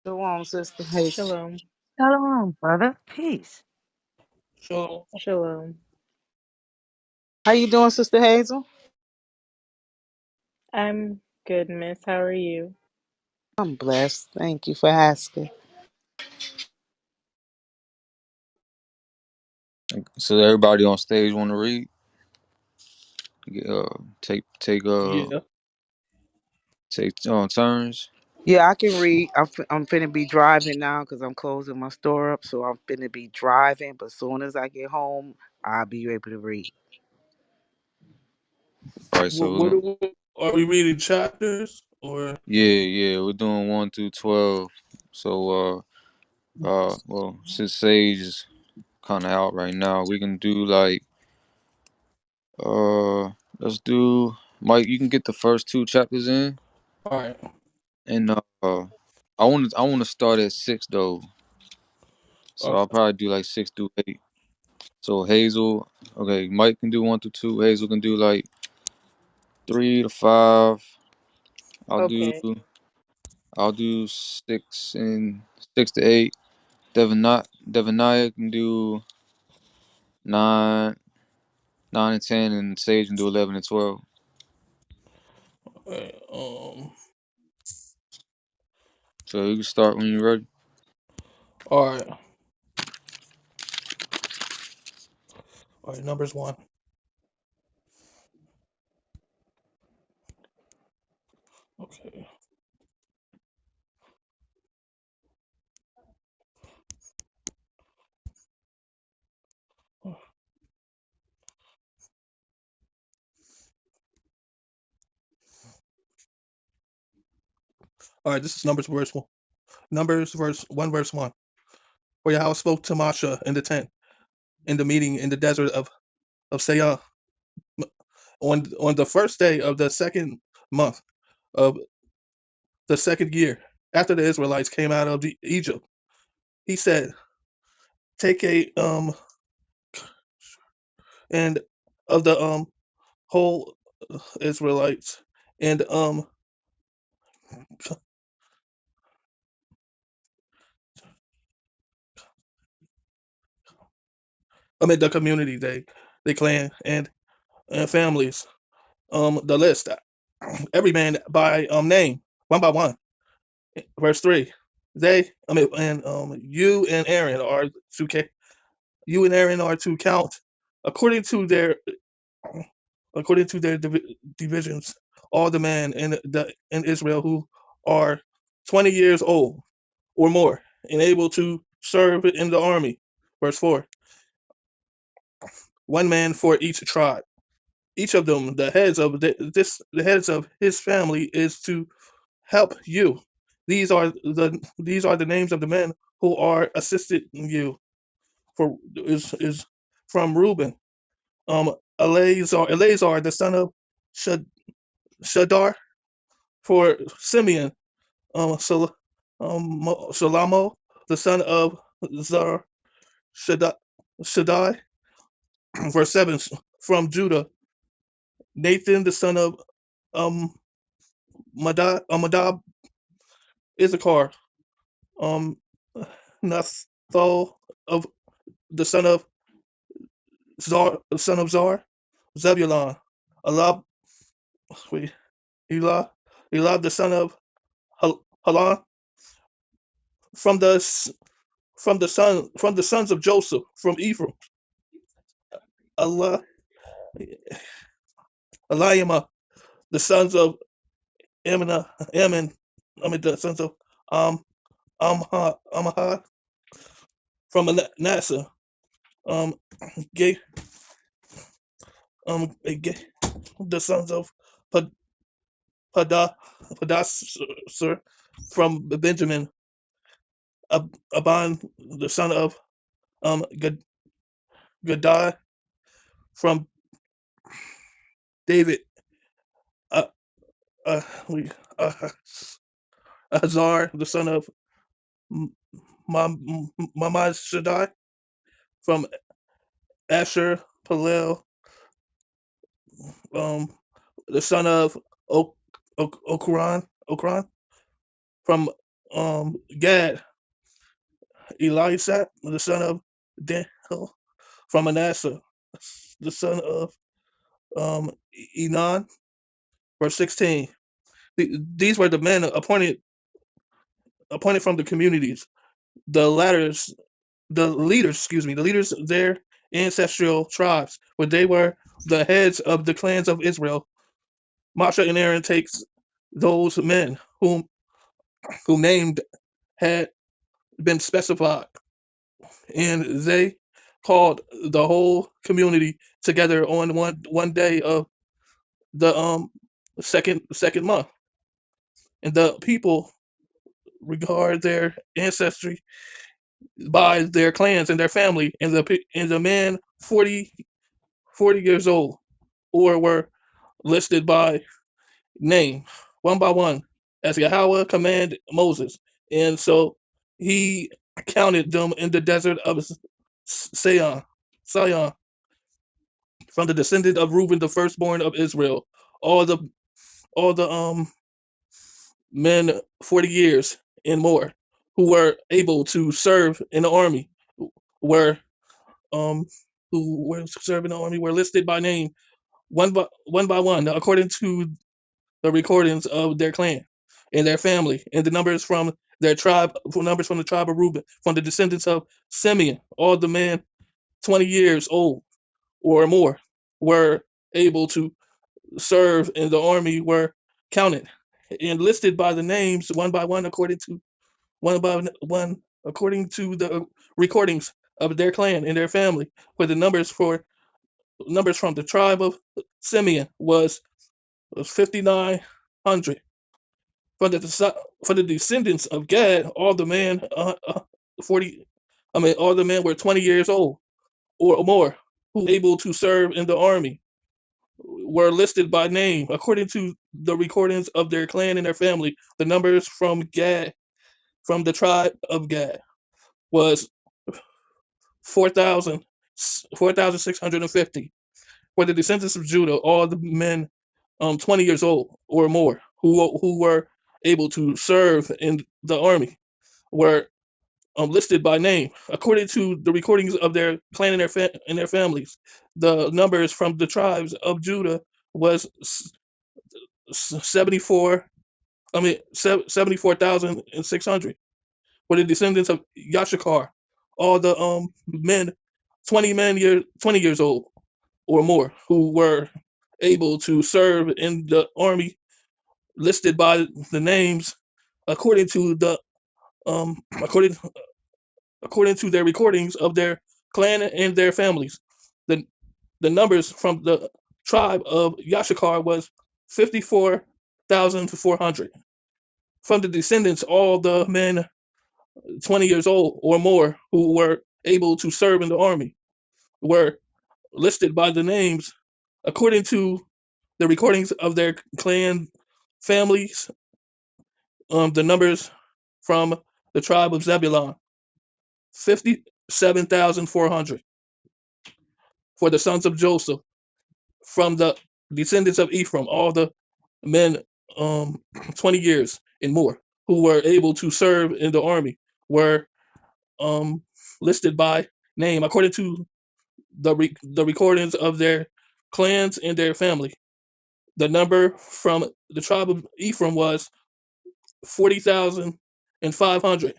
Shalom, sister. Hey, Shalom. Shalom, brother. Peace. So, Shalom. how you doing, Sister Hazel? I'm good, miss. How are you? I'm blessed. Thank you for asking. So everybody on stage want to read. Take yeah. turns. Yeah, I can read. I'm finna be driving now because I'm closing my store up, so I'm finna be driving. But as soon as I get home, I'll be able to read. All right, so Are we reading chapters or? we're doing 1 through 12. So well, since Sage is kind of out right now, we can do like let's do Mike. You can get the first 2 chapters in, All right. and I want to start at 6 though, so I'll Okay. probably do like 6 through 8. So Hazel, okay, Mike can do 1 through 2. Hazel can do like 3 to 5. I'll do Okay. I'll do 6 to 8. Devanaya can do 9, 9 and 10, and Sage can do 11 and 12. All right. So you can start when you're ready. All right. All right. Numbers 1. Okay. All right. This is Numbers verse 1. Numbers verse 1, verse 1. For Yahweh spoke to Moshe in the tent, in the meeting in the desert of Seirah, on the first day of the second month of the second year after the Israelites came out of Egypt. He said, "Take a and of the whole Israelites and I mean the community they clan and families the list every man by name one by one. Verse 3. They I mean and you and Aaron are you and Aaron are to count according to their divisions all the men in Israel who are 20 years old or more and able to serve in the army. Verse 4. One man for each tribe. Each of them, the heads of his family, is to help you. These are the names of the men who are assisted you. For is from Reuben, Eleazar the son of Shadar. For Simeon, Shalamo the son of Zar Shaddai. Verse 7. From Judah, Nathan the son of um Madab, Issachar, um Nathal of the son of Zar, Zebulon, Elab, wait, Elah, Elab the son of Halan, from the from the sons of Joseph, from Ephraim, Allah, Eliamah, the sons of Ammon, I mean the sons of um Amahad, from Manasseh, um Gay, the sons of Padasser, from Benjamin, Aban, the son of Gadai, from David, uh, uh, uh, Azar, the son of Mamad Shaddai, from Asher, Palel, um, the son of Okran, from Gad, Elisha, the son of Daniel. From Manasseh, the son of Enon. Verse 16. These were the men appointed from the communities, the ladders, the leaders of their ancestral tribes, where they were the heads of the clans of Israel. Moshe and Aaron takes those men whom named had been specified, and they called the whole community together on one day of the second month, and the people regard their ancestry by their clans and their family, and the men 40 years old or were listed by name, one by one, as Yahweh commanded Moses. And so he counted them in the desert of Sion, from the descendant of Reuben, the firstborn of Israel. All the all the men 40 years and more who were able to serve in the army were um who were serving the army were listed by name, one by one, according to the recordings of their clan and their family, and the numbers from their tribe, numbers from the tribe of Reuben, from the descendants of Simeon. All the men 20 years old or more were able to serve in the army were counted and listed by the names, one by one, one by one according to the recordings of their clan and their family. For the numbers from the tribe of Simeon was 5,900. For the descendants of Gad, all the men 40, all the men were 20 years old or more who were able to serve in the army were listed by name according to the recordings of their clan and their family. The numbers from Gad, from the tribe of Gad, was 4,000, 4,650. For the descendants of Judah, all the men 20 years old or more who were able to serve in the army were listed by name according to the recordings of their clan and and their families. The numbers from the tribes of Judah was 74. 74,600. For the descendants of Yashakar, all the men, 20 years old or more, who were able to serve in the army, listed by the names according to the um according according to their recordings of their clan and their families. The the numbers from the tribe of Yashakar was 54,400. From the descendants, all the men 20 years old or more who were able to serve in the army were listed by the names according to the recordings of their clan families. The numbers from the tribe of Zebulon, 57,400. For the sons of Joseph, from the descendants of Ephraim, all the men 20 years and more who were able to serve in the army were um, listed by name according to the recordings of their clans and their family. The number from the tribe of Ephraim was 40,500.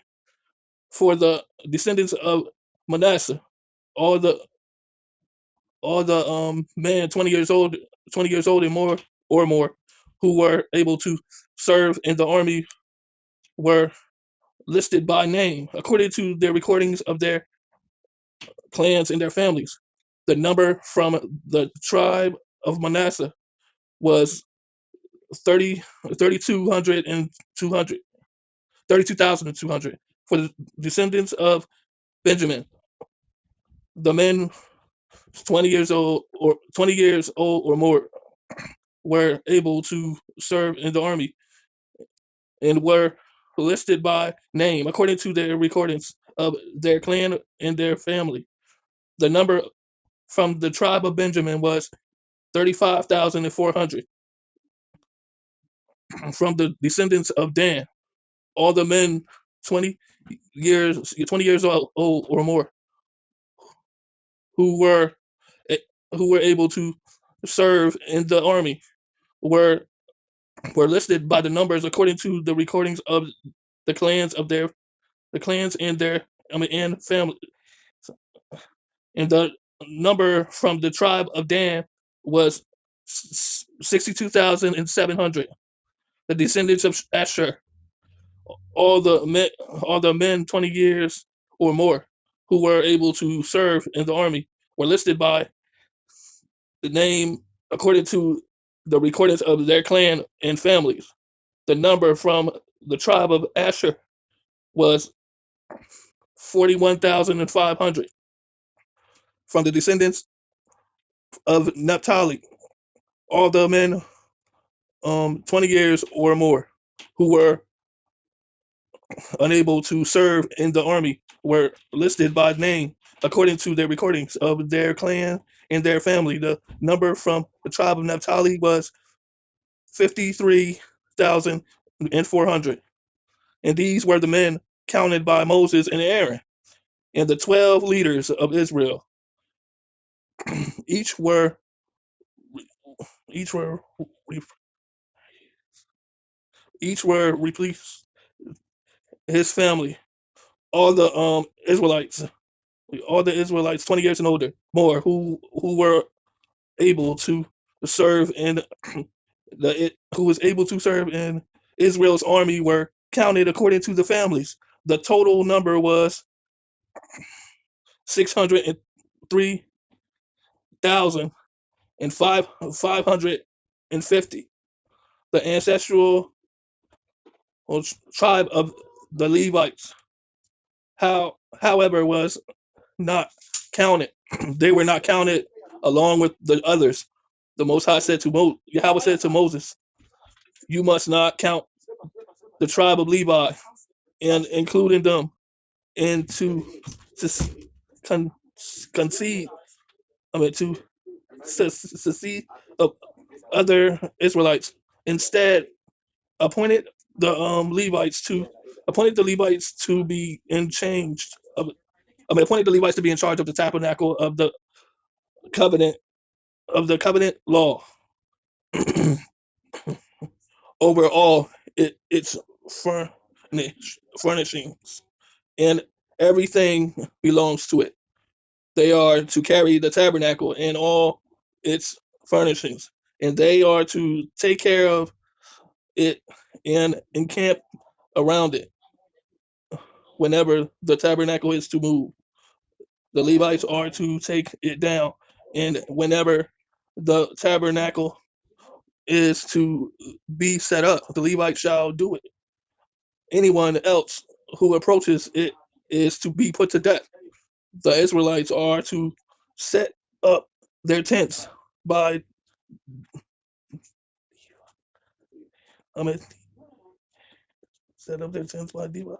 For the descendants of Manasseh, all the men 20 years old and more or more who were able to serve in the army were listed by name according to their recordings of their clans and their families. The number from the tribe of Manasseh was 30 3,200 and 200 32,200. For the descendants of Benjamin, the men 20 years old or more were able to serve in the army and were listed by name according to their recordings of their clan and their family. The number from the tribe of Benjamin was 35,400. From the descendants of Dan, all the men 20 20 years old or more who were who were able to serve in the army were were listed by the numbers according to the recordings of the clans of their the clans and their and family. And the number from the tribe of Dan was 62,700. The descendants of Asher, all the men 20 years or more who were able to serve in the army were listed by the name according to the recordings of their clan and families. The number from the tribe of Asher was 41,500. From the descendants of Naphtali, all the men 20 years or more who were unable to serve in the army were listed by name according to their recordings of their clan and their family. The number from the tribe of Naphtali was 53,400. And these were the men counted by Moses and Aaron and the 12 leaders of Israel. Each were each were each were replaced his family. All the Israelites, all the Israelites 20 years and older, more who were able to serve in who was able to serve in Israel's army were counted according to the families. The total number was 603,550. The ancestral tribe of the Levites, however, was not counted. They were not counted along with the others. The Most High said to Yahweh said to Moses, "You must not count the tribe of Levi and including them into to con, concede. I mean to secede of other Israelites. Instead, appointed the Levites to appointed the Levites to be in changed. Appointed the Levites to be in charge of the tabernacle covenant of the covenant law over all its furnishings, and everything belongs to it. They are to carry the tabernacle and all its furnishings, and they are to take care of it and encamp around it whenever the tabernacle is to move. The Levites are to take it down, and whenever the tabernacle is to be set up, the Levites shall do it. Anyone else who approaches it is to be put to death. The Israelites are to set up their tents by I mean set up their tents by Diva.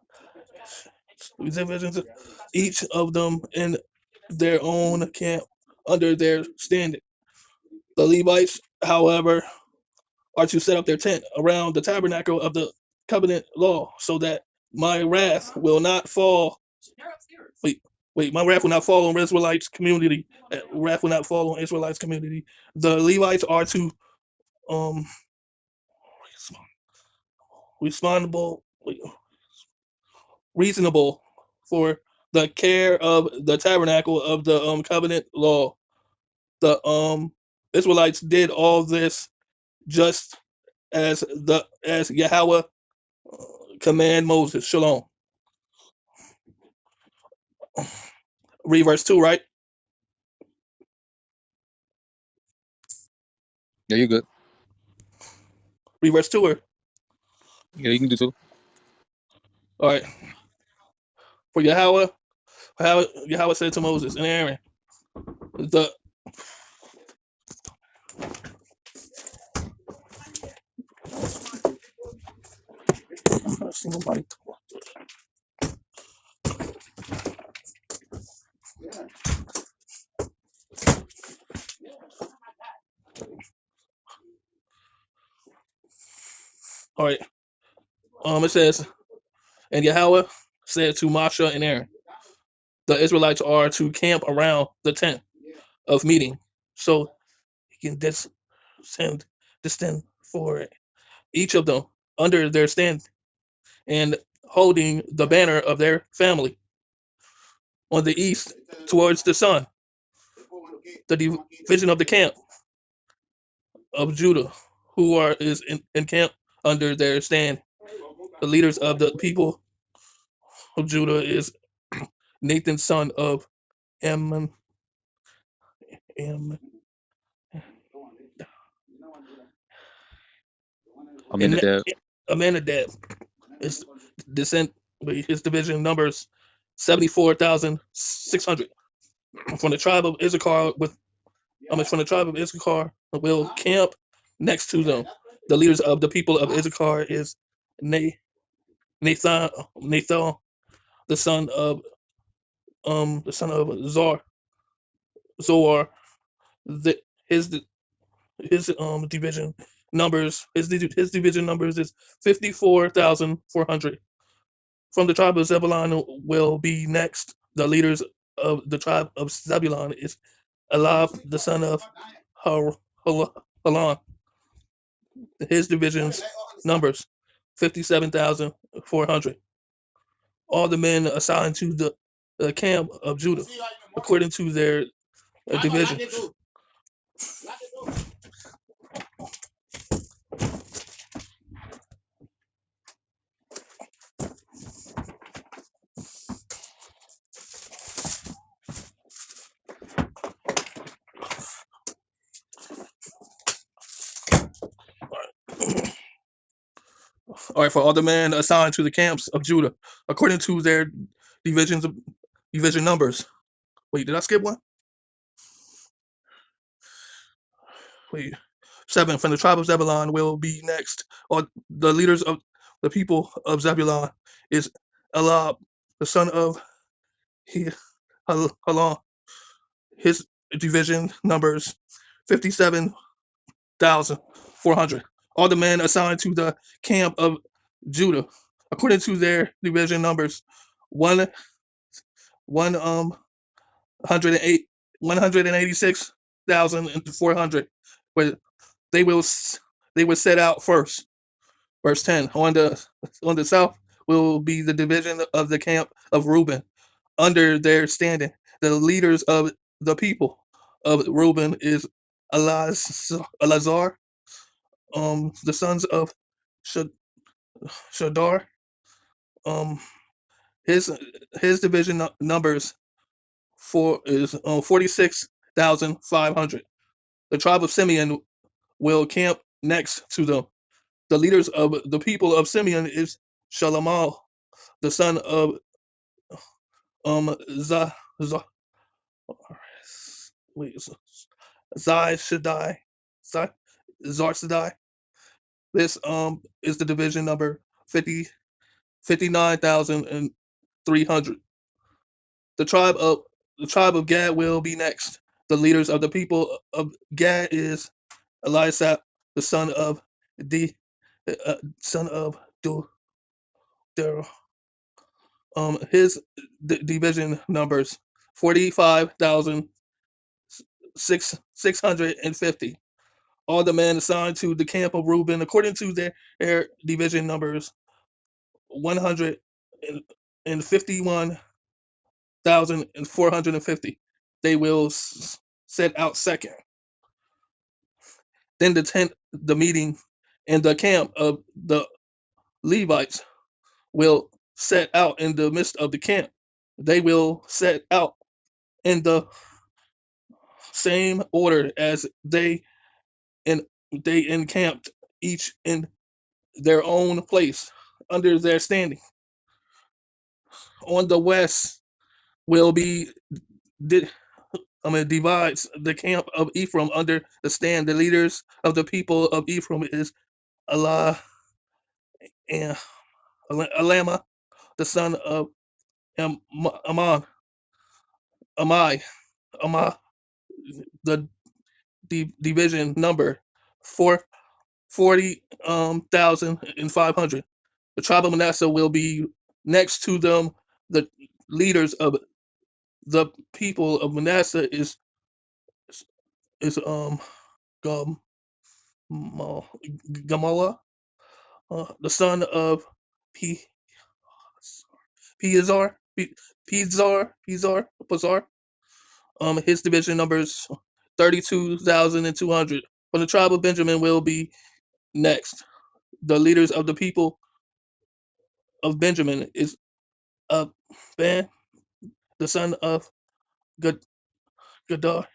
Each of them in their own camp under their standing. The Levites, however, are to set up their tent around the tabernacle of the covenant law, so that my wrath will not fall. Wait, my wrath will not fall on Israelites community. Wrath will not fall on Israelites community. The Levites are to um responsible reasonable for the care of the tabernacle of the covenant law. The Israelites did all this just as Yahweh command Moses. Shalom. Read verse 2, right? Yeah, you good. Read verse 2 or Yeah, you can do too. all right. For Yahweh said to Moses and Aaron, the all right. It says And Yahweh said to Moshe and Aaron, the Israelites are to camp around the tent of meeting, so he can descend for each of them under their stand and holding the banner of their family on the east towards the sun, the division of the camp of Judah, who is in camp under their stand. The leaders of the people of Judah is Nathan, son of Ammon, Am, I'm in the and depth. Amminadab. His descent, his division numbers 74,600. From the tribe of Issachar, from the tribe of Issachar will camp next to them. The leaders of the people of Issachar is Na- Nathan, the son of Zoar. The, his division his division numbers is 54,400. From the tribe of Zebulun will be next. The leaders of the tribe of Zebulun is Elab, the son of Halon. His division's numbers 57,400. All the men assigned to the camp of Judah, according to their division. All right, for all the men assigned to the camps of Judah, according to their divisions, division numbers. Wait, did I skip one? Wait, 7 from the tribe of Zebulun will be next. Or the leaders of the people of Zebulun is Elab, the son of Halon. His division numbers 57,400. All the men assigned to the camp of Judah, according to their division numbers, one one 186,400. But they will they will set out first. Verse 10. On the south will be the division of the camp of Reuben. Under their standing, the leaders of the people of Reuben is Elazar, the sons of Shadar. Um, his division numbers for is 46,500. The tribe of Simeon will camp next to them. The leaders of the people of Simeon is Shalamal, the son of Za, Za, wait, Zai Shaddai, Zai, Zar Shaddai. This is the division number 59,300. The tribe of Gad will be next. The leaders of the people of Gad is Eliasaph, the son of D, son of Du. His division numbers 45,650. All the men assigned to the camp of Reuben, according to their division numbers, 151,450. They will set out second. Then the meeting, and the camp of the Levites will set out in the midst of the camp. They will set out in the same order as they encamped, each in their own place under their standing. On the west will be divides the camp of Ephraim under the stand. The leaders of the people of Ephraim is Allah and Alama, the son of Amon, Amai, Amah, the division number four 40,500. The tribe of Manasseh will be Next to them, the leaders of the people of Manasseh is Gam, Gamala, the son of P, Pizar, Pizar. His division numbers 32,200. From the tribe of Benjamin will be next. The leaders of the people of Benjamin is Ben, the son of Gad- Gadar.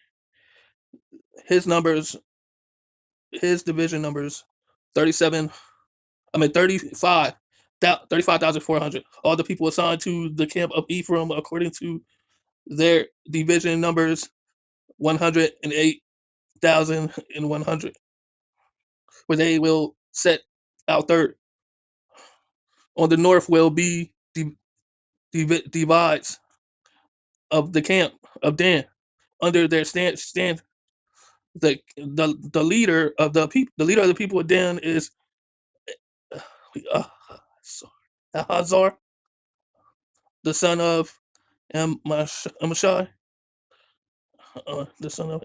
His numbers, his division numbers 37. I mean 35,400. All the people assigned to the camp of Ephraim according to their division numbers 108,100. Where they will set out third. On the north will be divides of the camp of Dan. Under their stand the leader of the people, the leader of the people of Dan is uh, Hazar, the son of Amashai, the son of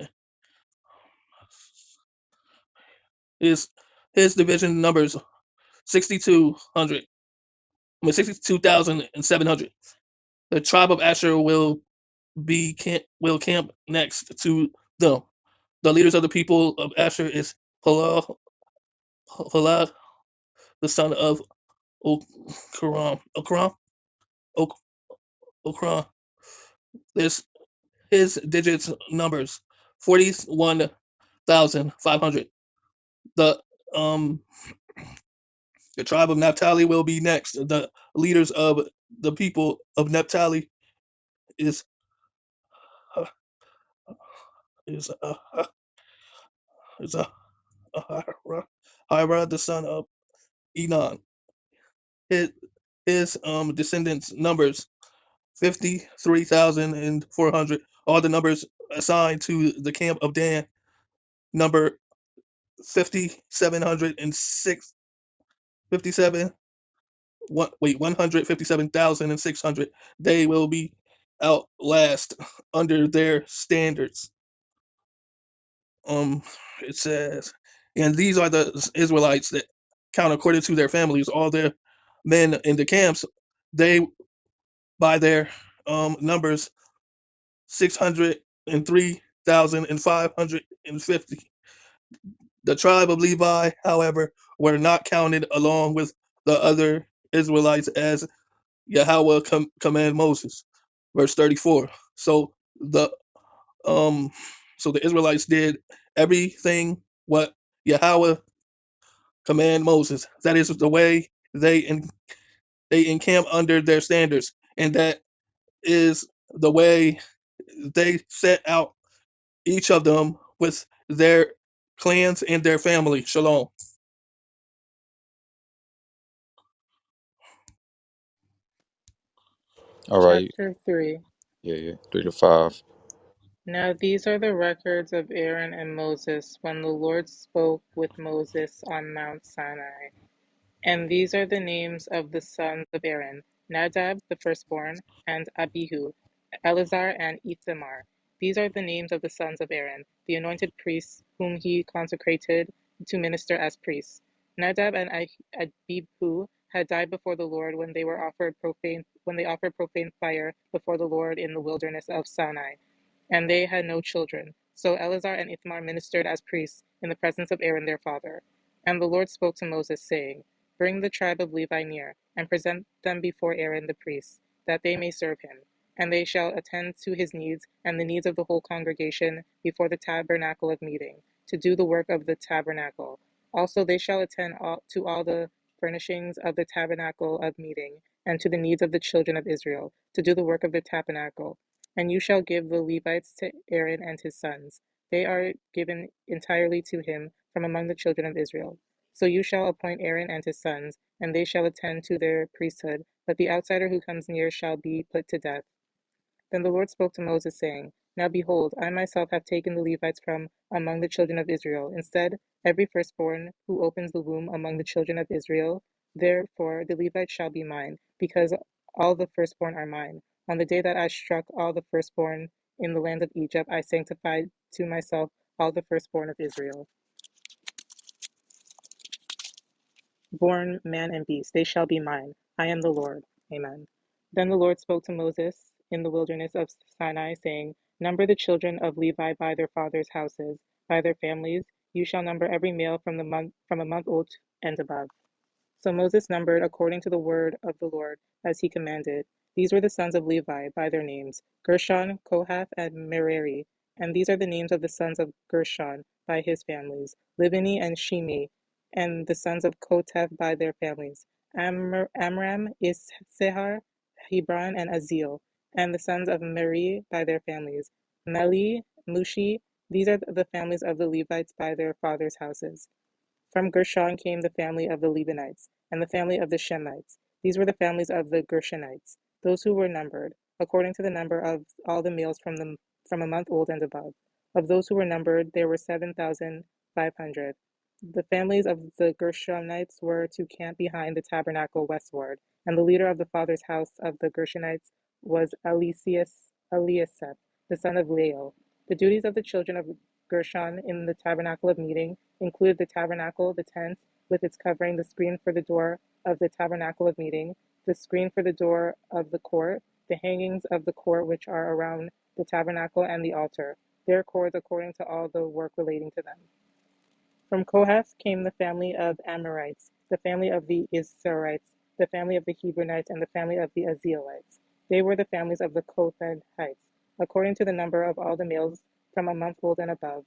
his his division numbers 6,200. I mean 62,700. The tribe of Asher will camp next to them. The leaders of the people of Asher is Halad, the son of Okram. Ok- Okram. This his digits numbers 41,500. The um the tribe of Naphtali will be next. The leaders of the people of Naphtali is uh, is uh, uh, is Hira, the son of Enon. His descendants numbers 53,400. All the numbers assigned to the camp of Dan number 5,706, 57, 157,600. They will be out last under their standards. Um, it says, and these are the Israelites that count according to their families, all their men in the camps. They by their numbers 603,550. The tribe of Levi, however, were not counted along with the other Israelites as Yahweh commanded Moses. Verse 34. The um so the Israelites did everything what Yahweh commanded Moses. That is the way they encamp under their standards, and that is the way they set out each of them with their clans and their family. Shalom. All right. Chapter 3. Yeah, yeah. 3 to 5. Now these are the records of Aaron and Moses when the Lord spoke with Moses on Mount Sinai. And these are the names of the sons of Aaron: Nadab the firstborn, and Abihu, Eleazar, and Ithamar. These are the names of the sons of Aaron, the anointed priests, whom he consecrated to minister as priests. Nadab and Abihu had died before the Lord when they offered profane fire before the Lord in the wilderness of Sinai, and they had no children. So Eleazar and Ithamar ministered as priests in the presence of Aaron their father. And the Lord spoke to Moses, saying, Bring the tribe of Levi near, and present them before Aaron the priest, that they may serve him. And they shall attend to his needs and the needs of the whole congregation before the tabernacle of meeting, to do the work of the tabernacle. Also they shall attend to all the furnishings of the tabernacle of meeting, and to the needs of the children of Israel, to do the work of the tabernacle. And you shall give the Levites to Aaron and his sons. They are given entirely to him from among the children of Israel. So you shall appoint Aaron and his sons, and they shall attend to their priesthood, but the outsider who comes near shall be put to death. Then the Lord spoke to Moses, saying, Now behold, I myself have taken the Levites from among the children of Israel. Instead, every firstborn who opens the womb among the children of Israel, Therefore the Levites shall be mine, because all the firstborn are mine. On the day that I struck all the firstborn in the land of Egypt, I sanctified to myself all the firstborn of Israel, born man and beast. They shall be mine. I am the Lord. Amen. Then the Lord spoke to Moses in the wilderness of Sinai, saying, Number the children of Levi by their fathers' houses, by their families. You shall number every male from a month old and above. So Moses numbered according to the word of the Lord, as he commanded. These were the sons of Levi by their names, Gershon, Kohath, and Merari. And these are the names of the sons of Gershon by his families, Libni and Shimi, and the sons of Kohath by their families, Amram, Issachar, Hebron, and Aziel, and the sons of Merari by their families, Meli, Mushi. These are the families of the Levites by their fathers' houses. From Gershon came the family of the Libanites, and the family of the Shemites. These were the families of the Gershonites, those who were numbered, according to the number of all the males from a month old and above. Of those who were numbered, there were 7,500. The families of the Gershonites were to camp behind the tabernacle westward, and the leader of the father's house of the Gershonites was Eliasaph, the son of Lael. The duties of the children of Gershon in the tabernacle of meeting included the tabernacle, the tent with its covering, the screen for the door of the tabernacle of meeting, the screen for the door of the court, the hangings of the court which are around the tabernacle, and the altar, their cords according to all the work relating to them. From Kohath came the family of Amorites, the family of the Israelites, the family of the Hebronites, and the family of the Azielites. They were the families of the Kohathites, according to the number of all the males from a month old and above.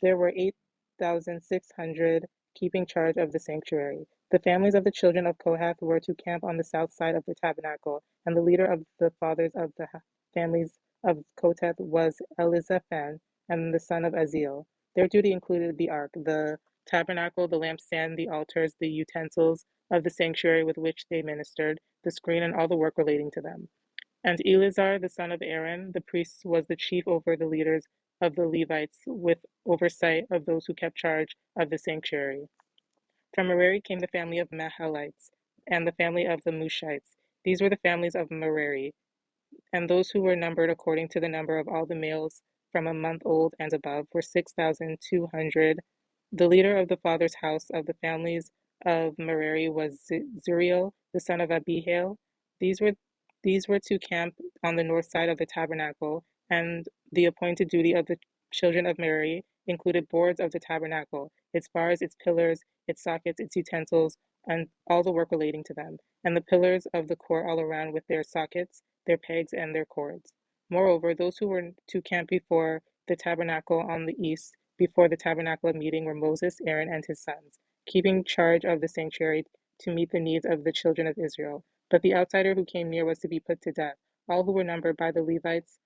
There were 8,600 keeping charge of the sanctuary. The families of the children of Kohath were to camp on the south side of the tabernacle, and the leader of the fathers of the families of Kohath was Elizaphan, and the son of Aziel. Their duty included the ark, the tabernacle, the lampstand, the altars, the utensils of the sanctuary with which they ministered, the screen, and all the work relating to them. And Eleazar, the son of Aaron, the priest, was the chief over the leaders of the Levites, with oversight of those who kept charge of the sanctuary. From Merari came the family of Mahalites and the family of the Mushites. These were the families of Merari, and those who were numbered according to the number of all the males from a month old and above were 6,200. The leader of the father's house of the families of Merari was Zuriel, the son of Abihail. These were these were to camp on the north side of the tabernacle, and the appointed duty of the children of Merari included boards of the tabernacle, its bars, its pillars, its sockets, its utensils, and all the work relating to them, and the pillars of the court all around with their sockets, their pegs, and their cords. Moreover, those who were to camp before the tabernacle on the east, before the tabernacle of meeting, were Moses, Aaron, and his sons, keeping charge of the sanctuary to meet the needs of the children of Israel. But the outsider who came near was to be put to death. All who were numbered by the Levites,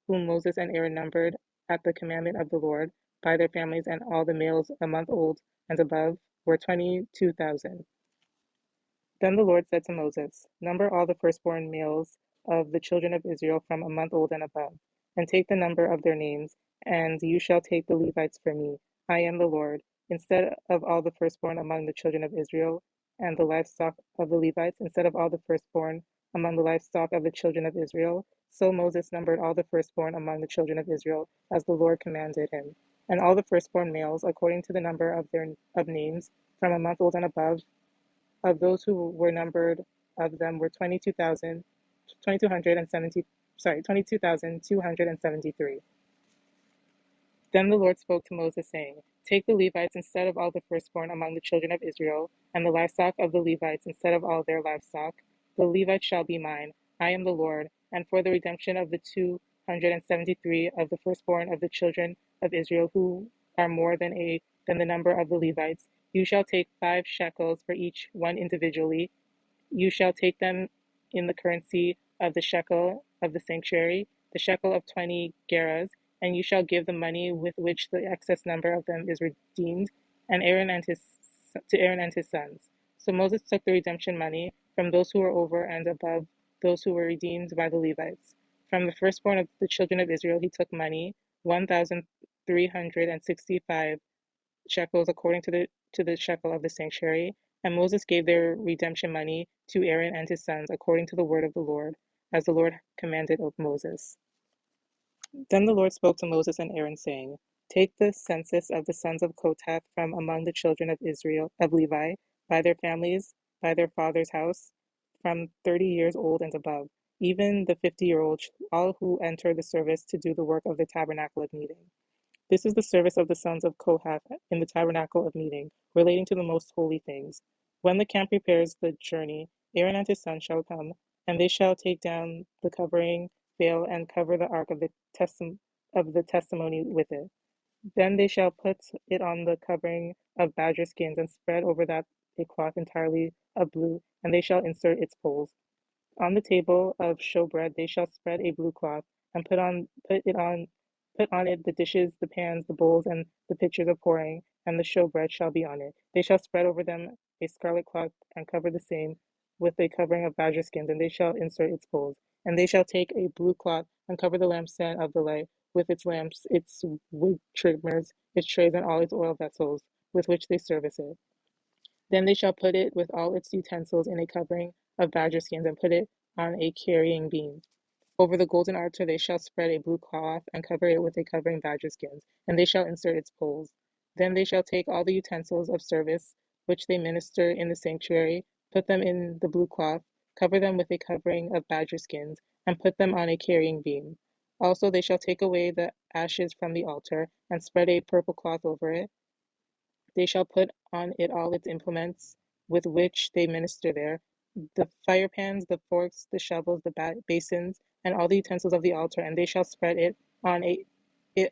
whom Moses and Aaron numbered at the commandment of the Lord, by their families, and all the males a month old and above, were 22,000. Then the Lord said to Moses, Number all the firstborn males of the children of Israel from a month old and above, and take the number of their names, and you shall take the Levites for me. I am the Lord. Instead of all the firstborn among the children of Israel, and the livestock of the Levites, instead of all the firstborn among the livestock of the children of Israel, so Moses numbered all the firstborn among the children of Israel, as the Lord commanded him. And all the firstborn males, according to the number of their of names, from a month old and above, of those who were numbered of them were 22,273. Then the Lord spoke to Moses, saying, Take the Levites instead of all the firstborn among the children of Israel, and the livestock of the Levites instead of all their livestock. The Levites shall be mine. I am the Lord. And for the redemption of the 273 of the firstborn of the children of Israel, who are more than the number of the Levites, you shall take 5 shekels for each one individually. You shall take them in the currency of the shekel of the sanctuary, the shekel of 20 gerahs, and you shall give the money with which the excess number of them is redeemed, and Aaron and his sons. So Moses took the redemption money from those who were over and above those who were redeemed by the Levites. From the firstborn of the children of Israel he took money, 1,365 shekels according to the shekel of the sanctuary, And Moses gave their redemption money to Aaron and his sons according to the word of the Lord, as the Lord commanded of Moses. Then the Lord spoke to Moses and Aaron, saying, Take the census of the sons of Kohath from among the children of Israel, of Levi, by their families, by their father's house, from 30 years old and above, even the 50-year-olds, all who enter the service to do the work of the tabernacle of meeting. This is the service of the sons of Kohath in the tabernacle of meeting, relating to the most holy things. When the camp prepares the journey, Aaron and his sons shall come, and they shall take down the covering veil and cover the ark of the testimony with it. Then they shall put it on the covering of badger skins and spread over that a cloth entirely of blue, and they shall insert its poles. On the table of showbread they shall spread a blue cloth, and put on it the dishes, the pans, the bowls, and the pitchers of pouring, and the showbread shall be on it. They shall spread over them a scarlet cloth, and cover the same with a covering of badger skins, and they shall insert its bowls. And they shall take a blue cloth, and cover the lampstand of the light, with its lamps, its wood trimmers, its trays, and all its oil vessels, with which they service it. Then they shall put it with all its utensils in a covering of badger skins, and put it on a carrying beam. Over the golden altar they shall spread a blue cloth, and cover it with a covering badger skins, and they shall insert its poles. Then they shall take all the utensils of service which they minister in the sanctuary, put them in the blue cloth, cover them with a covering of badger skins, and put them on a carrying beam. Also they shall take away the ashes from the altar, and spread a purple cloth over it. They shall put on it all its implements with which they minister there, the firepans, the forks, the shovels, the basins, and all the utensils of the altar, and they shall spread it on they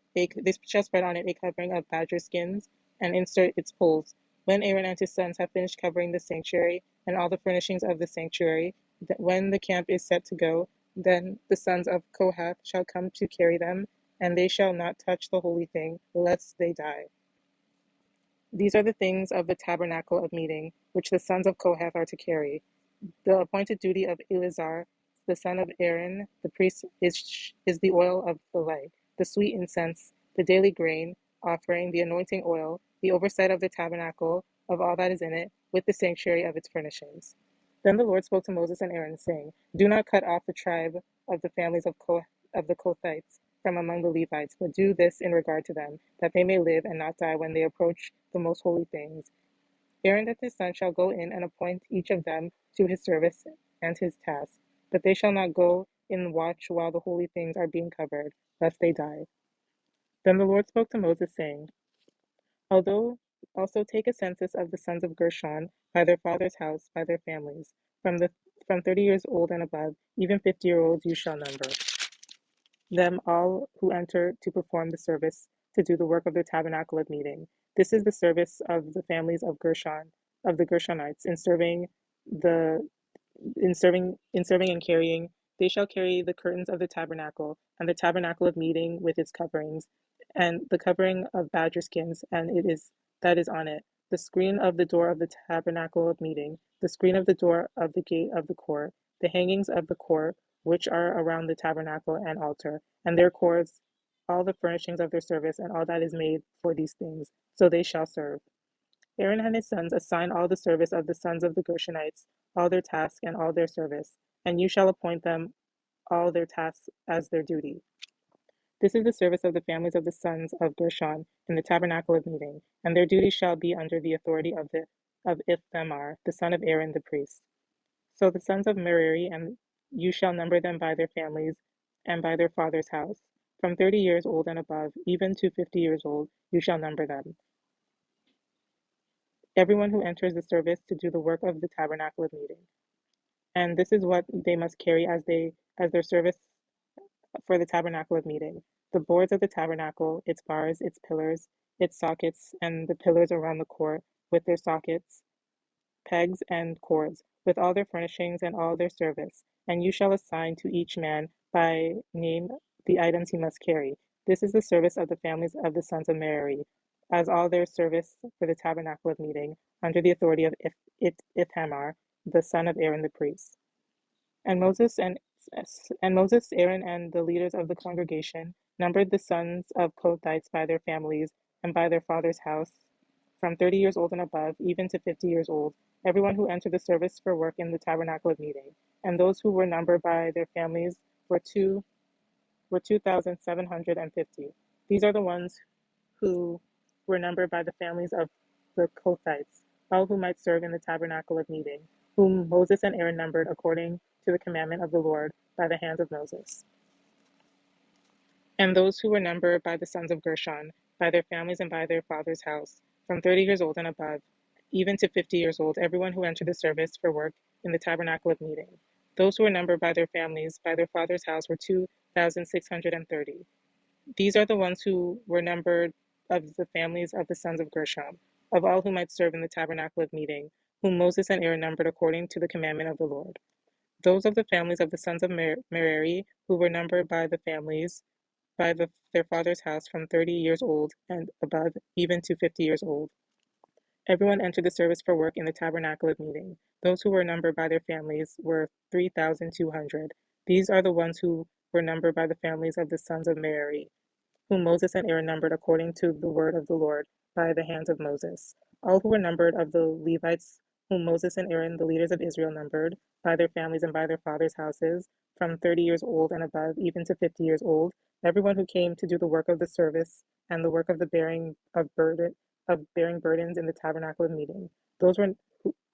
shall spread on it a covering of badger skins, and insert its poles. When Aaron and his sons have finished covering the sanctuary and all the furnishings of the sanctuary, when the camp is set to go, then the sons of Kohath shall come to carry them, and they shall not touch the holy thing, lest they die. These are the things of the tabernacle of meeting, which the sons of Kohath are to carry. The appointed duty of Eleazar, the son of Aaron, the priest, is the oil of the light, the sweet incense, the daily grain offering, the anointing oil, the oversight of the tabernacle, of all that is in it, with the sanctuary of its furnishings. Then the Lord spoke to Moses and Aaron, saying, Do not cut off the tribe of the families of the Kohathites from among the Levites, but do this in regard to them, that they may live and not die when they approach the most holy things. Aaron and his son shall go in and appoint each of them to his service and his task, but they shall not go in watch while the holy things are being covered, lest they die. Then the Lord spoke to Moses, saying, Although also take a census of the sons of Gershon by their father's house, by their families, from 30 years old and above, even 50-year-olds you shall number them all who enter to perform the service, to do the work of the tabernacle of meeting. This is the service of the families of Gershon, of the Gershonites, the in serving and carrying. They shall carry the curtains of the tabernacle, and the tabernacle of meeting with its coverings, and the covering of badger skins, and it is that is on it, the screen of the door of the tabernacle of meeting, the screen of the door of the gate of the court, the hangings of the court, which are around the tabernacle and altar, and their cords, all the furnishings of their service, and all that is made for these things, so they shall serve. Aaron and his sons assign all the service of the sons of the Gershonites, all their task and all their service, and you shall appoint them all their tasks as their duty. This is the service of the families of the sons of Gershon in the tabernacle of meeting, and their duty shall be under the authority of Ithamar, the son of Aaron the priest. So the sons of Merari, and you shall number them by their families and by their father's house. From 30 years old and above, even to 50 years old, you shall number them. Everyone who enters the service to do the work of the tabernacle of meeting. And this is what they must carry as their service for the tabernacle of meeting: the boards of the tabernacle, its bars, its pillars, its sockets, and the pillars around the court with their sockets, pegs, and cords, with all their furnishings and all their service. And you shall assign to each man by name the items he must carry. This is the service of the families of the sons of Merari, as all their service for the tabernacle of meeting, under the authority of Ithamar, the son of Aaron the priest. And Moses, Aaron, and the leaders of the congregation numbered the sons of Kohathites by their families and by their father's house, from 30 years old and above, even to 50 years old, everyone who entered the service for work in the tabernacle of meeting. And those who were numbered by their families were 2,750. These are the ones who were numbered by the families of the Kohathites, all who might serve in the tabernacle of meeting, whom Moses and Aaron numbered according to the commandment of the Lord by the hands of Moses. And those who were numbered by the sons of Gershon, by their families and by their father's house, from 30 years old and above, even to 50 years old, everyone who entered the service for work in the tabernacle of meeting. Those who were numbered by their families, by their father's house, were 2,630. These are the ones who were numbered of the families of the sons of Gershon, of all who might serve in the tabernacle of meeting, whom Moses and Aaron numbered according to the commandment of the Lord. Those of the families of the sons of Merari, who were numbered by the families, by their father's house, from 30 years old and above, even to 50 years old. Everyone entered the service for work in the tabernacle of meeting. Those who were numbered by their families were 3,200. These are the ones who were numbered by the families of the sons of Merari, whom Moses and Aaron numbered according to the word of the Lord by the hands of Moses. All who were numbered of the Levites, whom Moses and Aaron, the leaders of Israel, numbered by their families and by their fathers' houses, from 30 years old and above, even to 50 years old, everyone who came to do the work of the service and the work of the bearing burdens in the tabernacle of meeting. Those who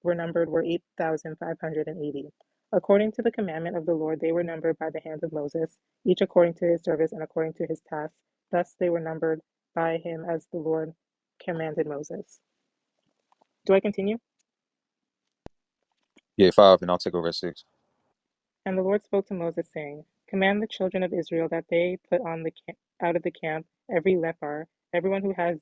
were numbered were 8,580. According to the commandment of the Lord, they were numbered by the hands of Moses, each according to his service and according to his task. Thus they were numbered by him as the Lord commanded Moses. Do I continue? Yeah, 5, and I'll take over at 6. And the Lord spoke to Moses, saying, Command the children of Israel that they put on out of the camp every leper, everyone who has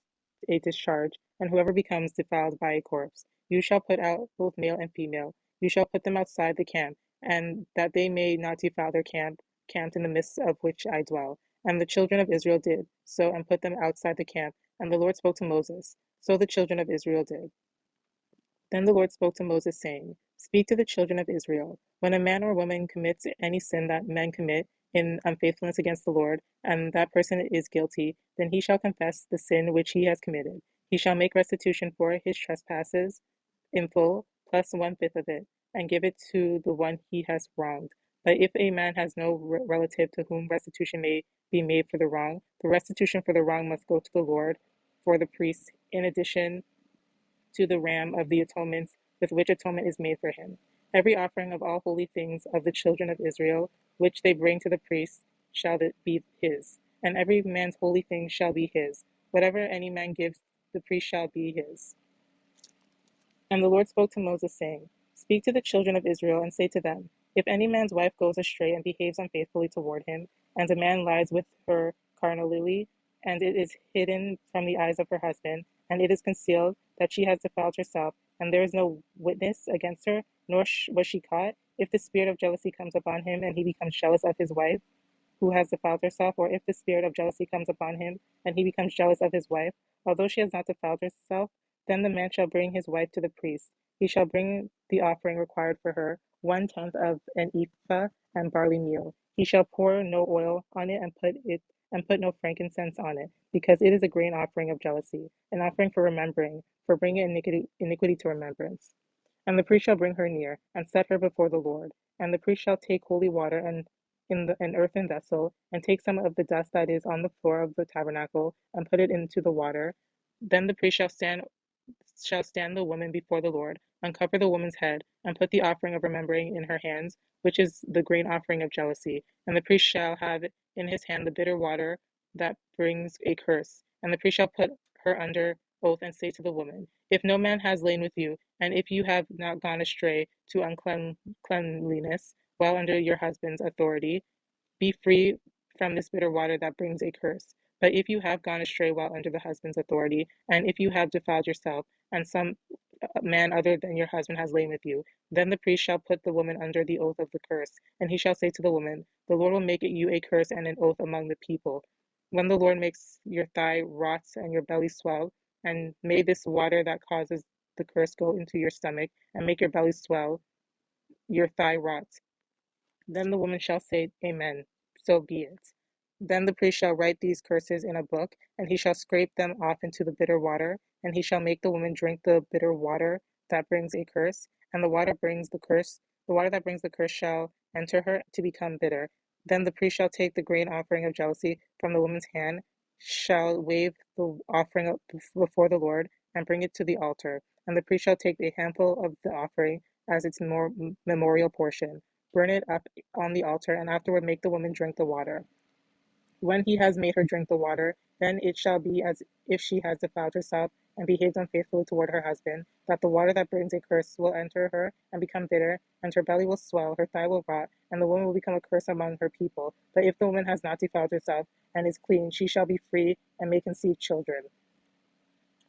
a discharge, and whoever becomes defiled by a corpse. You shall put out both male and female. You shall put them outside the camp, and that they may not defile their camped in the midst of which I dwell. And the children of Israel did so, and put them outside the camp. And the Lord spoke to Moses. So the children of Israel did. Then the Lord spoke to Moses, saying, Speak to the children of Israel. When a man or woman commits any sin that men commit in unfaithfulness against the Lord, and that person is guilty, then he shall confess the sin which he has committed. He shall make restitution for his trespasses in full, plus 1/5 of it, and give it to the one he has wronged. But if a man has no relative to whom restitution may be made for the wrong, the restitution for the wrong must go to the Lord for the priest, in addition to the ram of the atonement with which atonement is made for him. Every offering of all holy things of the children of Israel, which they bring to the priest, shall be his, and every man's holy thing shall be his. Whatever any man gives, the priest shall be his. And the Lord spoke to Moses, saying, Speak to the children of Israel, and say to them, If any man's wife goes astray and behaves unfaithfully toward him, and a man lies with her carnally, and it is hidden from the eyes of her husband, and it is concealed that she has defiled herself, and there is no witness against her, nor was she caught, if the spirit of jealousy comes upon him, and he becomes jealous of his wife, who has defiled herself, or if the spirit of jealousy comes upon him, and he becomes jealous of his wife, although she has not defiled herself, then the man shall bring his wife to the priest. He shall bring the offering required for her, 1/10 of an ephah and barley meal. He shall pour no oil on it, and put no frankincense on it, because it is a grain offering of jealousy, an offering for remembering, for bringing iniquity to remembrance. And the priest shall bring her near, and set her before the Lord. And the priest shall take holy water and in an earthen vessel, and take some of the dust that is on the floor of the tabernacle, and put it into the water. Then the priest shall stand the woman before the Lord, uncover the woman's head, and put the offering of remembering in her hands, which is the grain offering of jealousy. And the priest shall have in his hand the bitter water that brings a curse. And the priest shall put her under oath and say to the woman, If no man has lain with you, and if you have not gone astray to uncleanliness while under your husband's authority, be free from this bitter water that brings a curse. But if you have gone astray while under the husband's authority, and if you have defiled yourself, and some man other than your husband has lain with you, then the priest shall put the woman under the oath of the curse, and he shall say to the woman, The Lord will make you a curse and an oath among the people. When the Lord makes your thigh rot and your belly swell, and may this water that causes the curse go into your stomach, and make your belly swell, your thigh rot. Then the woman shall say, Amen. So be it. Then the priest shall write these curses in a book, and he shall scrape them off into the bitter water, and he shall make the woman drink the bitter water that brings a curse, and the water that brings the curse shall enter her to become bitter. Then the priest shall take the grain offering of jealousy from the woman's hand, shall wave the offering up before the Lord, and bring it to the altar. And the priest shall take a handful of the offering as its memorial portion, burn it up on the altar, and afterward make the woman drink the water. When he has made her drink the water, then it shall be as if she has defiled herself and behaved unfaithfully toward her husband, that the water that brings a curse will enter her and become bitter, and her belly will swell, her thigh will rot, and the woman will become a curse among her people. But if the woman has not defiled herself and is clean, she shall be free and may conceive children.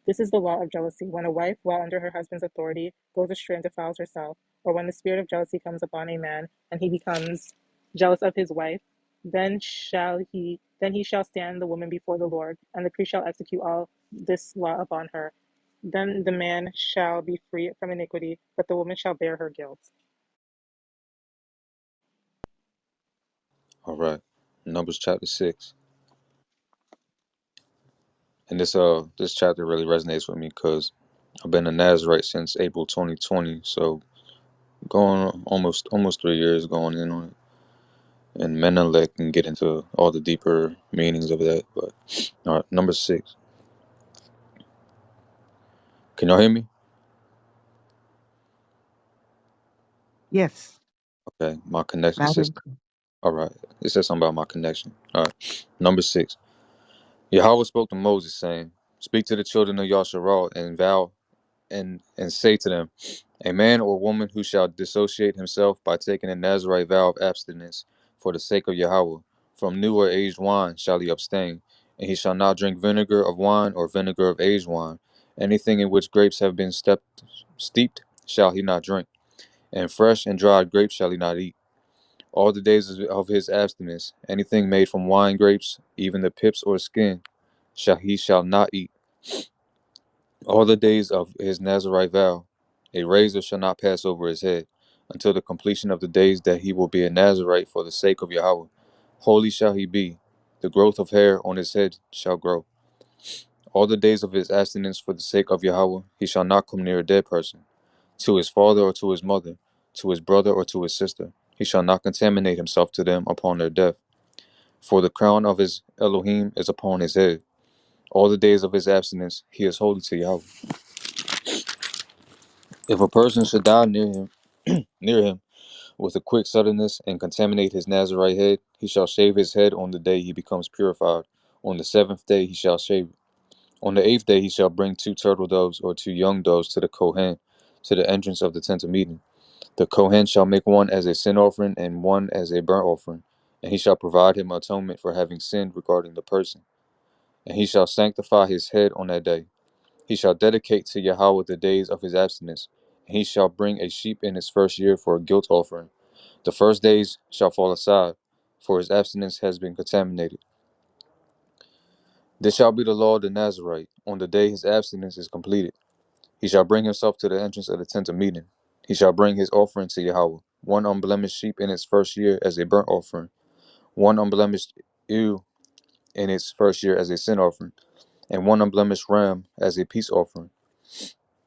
This is the law of jealousy. When a wife, while under her husband's authority, goes astray and defiles herself, or when the spirit of jealousy comes upon a man, and he becomes jealous of his wife, then he shall stand the woman before the Lord, and the priest shall execute all this law upon her. Then the man shall be free from iniquity, but the woman shall bear her guilt. All right. Numbers chapter 6. And this chapter really resonates with me because I've been a Nazirite since April 2020, so going on almost 3 years going in on it. And Menelek can get into all the deeper meanings of that. But all right, number 6. Can y'all hear me? Yes. Okay, my connection Loud says and clear. all right. It says something about my connection. All right, number 6. Yahweh spoke to Moses, saying, "Speak to the children of Yasharal and vow and say to them, a man or woman who shall dissociate himself by taking a Nazarite vow of abstinence for the sake of Yahweh, from new or aged wine shall he abstain, and he shall not drink vinegar of wine or vinegar of aged wine. Anything in which grapes have been steeped shall he not drink, and fresh and dried grapes shall he not eat. All the days of his abstinence, anything made from wine grapes, even the pips or skin, shall not eat. All the days of his Nazarite vow, a razor shall not pass over his head, until the completion of the days that he will be a Nazarite for the sake of Yahweh. Holy shall he be. The growth of hair on his head shall grow. All the days of his abstinence for the sake of Yahweh, he shall not come near a dead person, to his father or to his mother, to his brother or to his sister. He shall not contaminate himself to them upon their death. For the crown of his Elohim is upon his head. All the days of his abstinence, he is holy to Yahweh. If a person should die near him with a quick suddenness and contaminate his Nazarite head, he shall shave his head on the day he becomes purified. On the 7th day he shall shave it. On the 8th day he shall bring 2 turtle doves or 2 young doves to the Kohen, to the entrance of the tent of meeting. The Kohen shall make one as a sin offering and one as a burnt offering, and he shall provide him atonement for having sinned regarding the person. And he shall sanctify his head on that day. He shall dedicate to Yahweh the days of his abstinence, and he shall bring a sheep in his first year for a guilt offering. The first days shall fall aside, for his abstinence has been contaminated. This shall be the law of the Nazarite. On the day his abstinence is completed, he shall bring himself to the entrance of the tent of meeting. He shall bring his offering to Yahweh, one unblemished sheep in its first year as a burnt offering, one unblemished ewe in its first year as a sin offering, and one unblemished ram as a peace offering.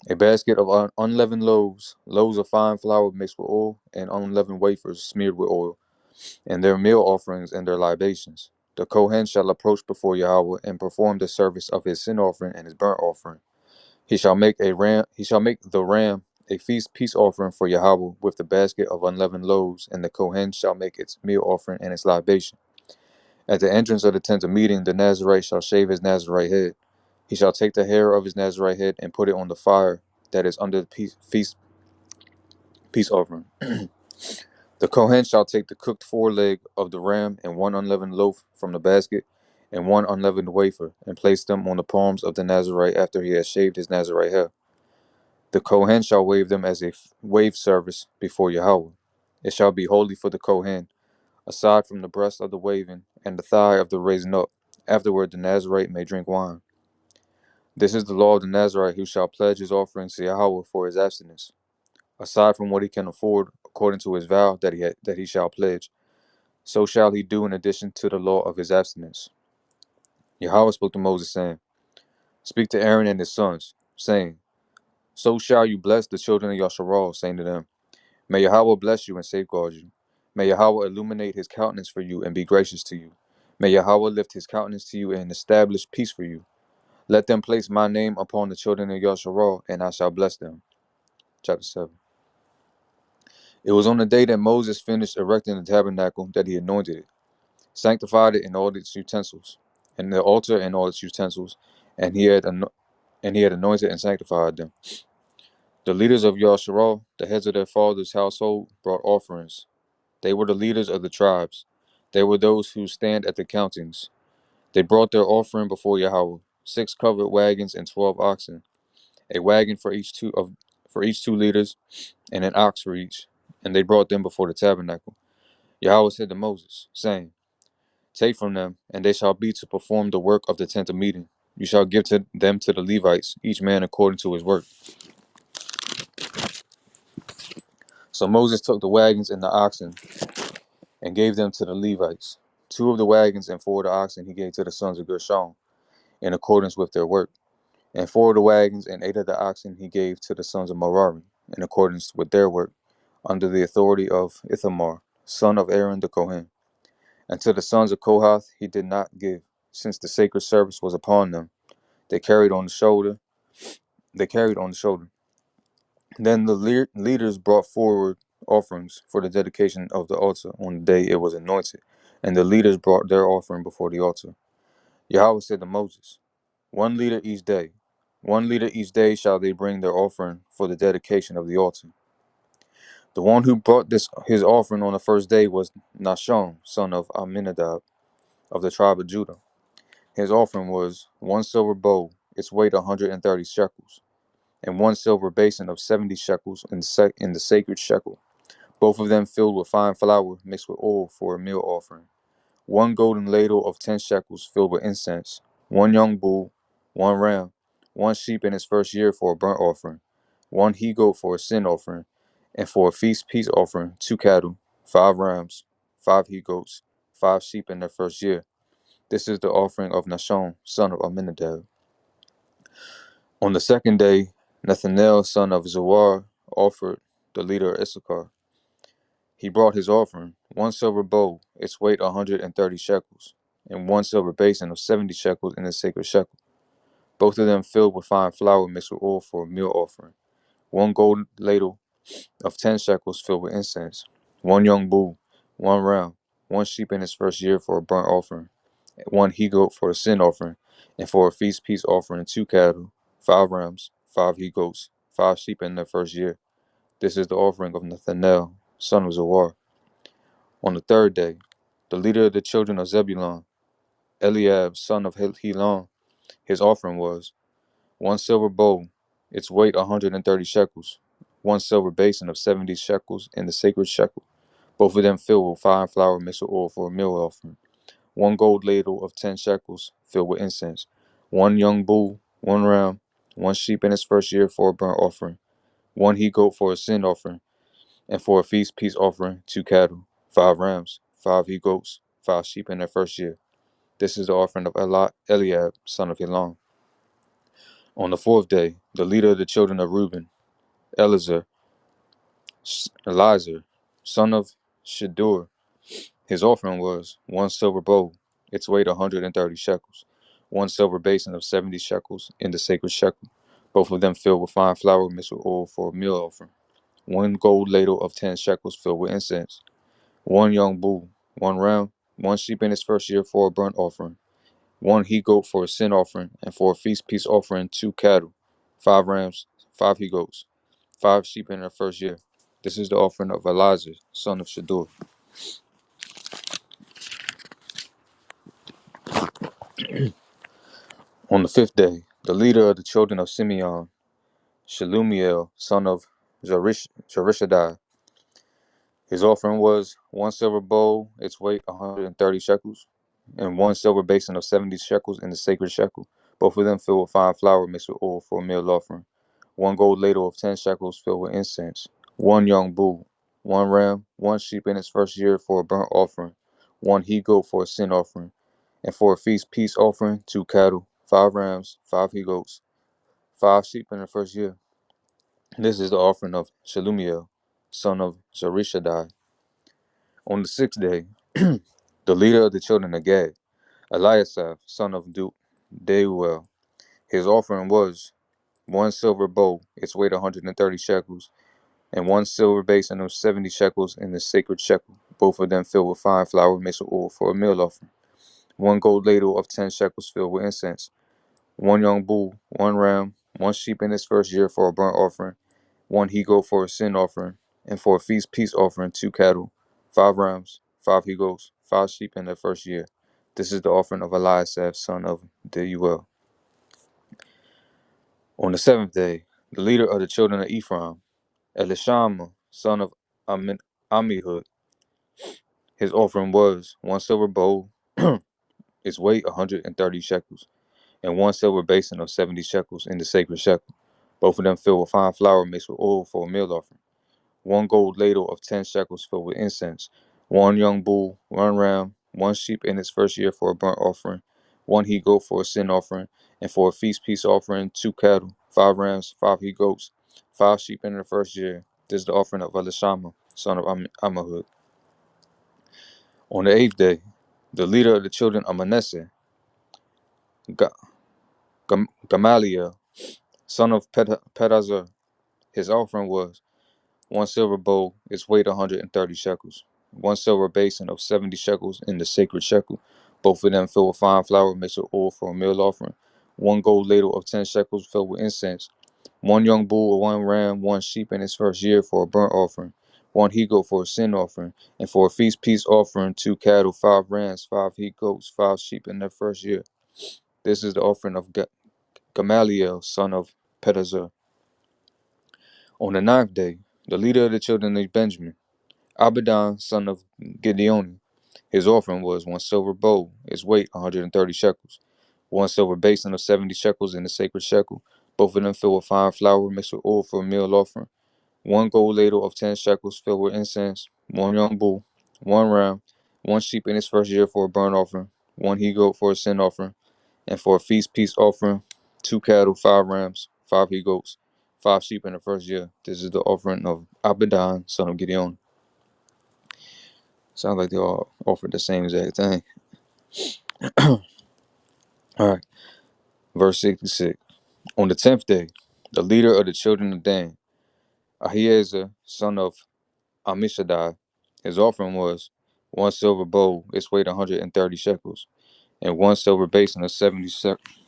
A basket of unleavened loaves, loaves of fine flour mixed with oil, and unleavened wafers smeared with oil, and their meal offerings and their libations. The Kohen shall approach before Yahweh and perform the service of his sin offering and his burnt offering. He shall make the ram a feast peace offering for Yahweh with the basket of unleavened loaves, and the Kohen shall make its meal offering and its libation. At the entrance of the tent of meeting, the Nazarite shall shave his Nazarite head. He shall take the hair of his Nazarite head and put it on the fire that is under the feast peace offering. The Kohen shall take the cooked foreleg of the ram and one unleavened loaf from the basket and one unleavened wafer, and place them on the palms of the Nazarite after he has shaved his Nazarite hair. The Kohen shall wave them as a wave service before Yahweh. It shall be holy for the Kohen, aside from the breast of the waving and the thigh of the raising up. Afterward the Nazarite may drink wine. This is the law of the Nazarite who shall pledge his offerings to Yahweh for his abstinence, aside from what he can afford according to his vow that he shall pledge. So shall he do in addition to the law of his abstinence. Yahweh spoke to Moses, saying, Speak to Aaron and his sons, saying, So shall you bless the children of Yasharal, saying to them, May Yahweh bless you and safeguard you. May Yahweh illuminate his countenance for you and be gracious to you. May Yahweh lift his countenance to you and establish peace for you. Let them place my name upon the children of Yasharal, and I shall bless them. Chapter 7. It was on the day that Moses finished erecting the tabernacle that he anointed it, sanctified it in all its utensils, and the altar and all its utensils, and he had anointed and sanctified them. The leaders of Yasharal, the heads of their father's household, brought offerings. They were the leaders of the tribes. They were those who stand at the countings. They brought their offering before Yahweh, 6 covered wagons and 12 oxen, a wagon for each two leaders, and an ox for each. And they brought them before the tabernacle. Yahweh said to Moses, saying, Take from them, and they shall be to perform the work of the tent of meeting. You shall give to them to the Levites, each man according to his work. So Moses took the wagons and the oxen and gave them to the Levites. 2 of the wagons and 4 of the oxen he gave to the sons of Gershon, in accordance with their work. And 4 of the wagons and 8 of the oxen he gave to the sons of Merari, in accordance with their work, under the authority of Ithamar, son of Aaron the Kohen. And to the sons of Kohath he did not give, since the sacred service was upon them. They carried on the shoulder. They carried on the shoulder. Then the leaders brought forward offerings for the dedication of the altar on the day it was anointed, and the leaders brought their offering before the altar. Yahweh said to Moses, 1 leader each day. 1 leader each day shall they bring their offering for the dedication of the altar. The one who brought his offering on the first day was Nahshon, son of Amminadab, of the tribe of Judah. His offering was 1 silver bowl, its weight 130 shekels, and 1 silver basin of 70 shekels in the sacred shekel, both of them filled with fine flour mixed with oil for a meal offering. 1 golden ladle of 10 shekels filled with incense, 1 young bull, 1 ram, 1 sheep in its first year for a burnt offering, 1 he goat for a sin offering, and for a feast peace offering, 2 cattle, 5 rams, 5 he goats, 5 sheep in their first year. This is the offering of Nahshon, son of Amminadab. On the second day, Nethanel, son of Zuar, offered, the leader of Issachar. He brought his offering, 1 silver bowl, its weight 130 shekels, and 1 silver basin of 70 shekels in the sacred shekel, both of them filled with fine flour mixed with oil for a meal offering. 1 golden ladle of 10 shekels filled with incense, 1 young bull, 1 ram, 1 sheep in its first year for a burnt offering, 1 he goat for a sin offering, and for a feast peace offering, 2 cattle, 5 rams, 5 he goats, 5 sheep in their first year. This is the offering of Nethanel, son of Zuar. On the third day, the leader of the children of Zebulun, Eliab, son of Helon, his offering was 1 silver bowl, its weight 130 shekels, 1 silver basin of 70 shekels in the sacred shekel, both of them filled with fine flour mixed with oil for a meal offering. 1 gold ladle of 10 shekels filled with incense, 1 young bull, 1 ram, 1 sheep in its first year for a burnt offering, 1 he goat for a sin offering, and for a feast peace offering, 2 cattle, 5 rams, 5 he goats, 5 sheep in their first year. This is the offering of Eliab, son of Helon. On the fourth day, the leader of the children of Reuben, Eliezer, son of Shadur, his offering was 1 silver bowl, its weight 130 shekels, 1 silver basin of 70 shekels in the sacred shekel, both of them filled with fine flour mixed with oil for a meal offering. 1 gold ladle of 10 shekels filled with incense, 1 young bull, 1 ram, 1 sheep in its first year for a burnt offering, 1 he goat for a sin offering, and for a feast peace offering, 2 cattle, 5 rams, 5 he goats, 5 sheep in their first year. This is the offering of Eliezer, son of Shadur. On the fifth day, the leader of the children of Simeon, Shelumiel, son of Jerishadai, his offering was 1 silver bowl, its weight 130 shekels, and 1 silver basin of 70 shekels in the sacred shekel, both of them filled with fine flour mixed with oil for a meal offering. 1 gold ladle of 10 shekels filled with incense, 1 young bull, 1 ram, 1 sheep in its first year for a burnt offering, one he goat for a sin offering, and for a feast peace offering, 2 cattle, 5 rams, 5 he goats, 5 sheep in the first year. This is the offering of Shelumiel, son of Zurishaddai. On the 6th day, the leader of the children of Gad, Eliasaph, son of Deuel, his offering was 1 silver bowl, its weight 130 shekels, and 1 silver basin of 70 shekels in the sacred shekel, both of them filled with fine flour mixed with oil for a meal offering. 1 gold ladle of 10 shekels filled with incense, 1 young bull, 1 ram, 1 sheep in its first year for a burnt offering, 1 he goat for a sin offering, and for a feast peace offering, 2 cattle, 5 rams, 5 he goats, 5 sheep in their first year. This is the offering of Eliasaph, son of Deuel. On the 7th day, the leader of the children of Ephraim, Elishama, son of Amihud, his offering was 1 silver bowl, its weight 130 shekels, and 1 silver basin of 70 shekels in the sacred shekel, both of them filled with fine flour mixed with oil for a meal offering. 1 gold ladle of 10 shekels filled with incense, 1 young bull, 1 ram, 1 sheep in its first year for a burnt offering, 1 he goat for a sin offering, and for a feast peace offering, 2 cattle, 5 rams, 5 he goats, 5 sheep in the first year. This is the offering of Elishama, son of Ammihud. On the 8th day, the leader of the children of Manasseh, Ga- Gamaliel, son of Pedazur, his offering was 1 silver bowl, its weight 130 shekels, 1 silver basin of 70 shekels in the sacred shekel, both of them filled with fine flour mixed with oil for a meal offering, 1 gold ladle of 10 shekels filled with incense, 1 young bull, 1 ram, 1 sheep in its first year for a burnt offering, 1 he goat for a sin offering, and for a feast peace offering, 2 cattle, 5 rams, 5 he goats, 5 sheep in their first year. This is the offering of Gamaliel, son of Pedazur. On the 9th day, the leader of the children of Benjamin, Abidan, son of Gideoni, his offering was 1 silver bowl, its weight 130 shekels, 1 silver basin of 70 shekels in the sacred shekel, both of them filled with fine flour mixed with oil for a meal offering, 1 gold ladle of 10 shekels filled with incense, 1 young bull, 1 ram, 1 sheep in its first year for a burnt offering, 1 he goat for a sin offering, and for a feast peace offering, 2 cattle, 5 rams, 5 he goats, 5 sheep in the first year. This is the offering of Abidan, son of Gideon. Sounds like they all offered the same exact thing. All right, verse 66. On the 10th day, the leader of the children of Dan, Ahiezer, son of Ammishaddai, his offering was 1 silver bowl, its weight 130 shekels, and 1 silver basin of 70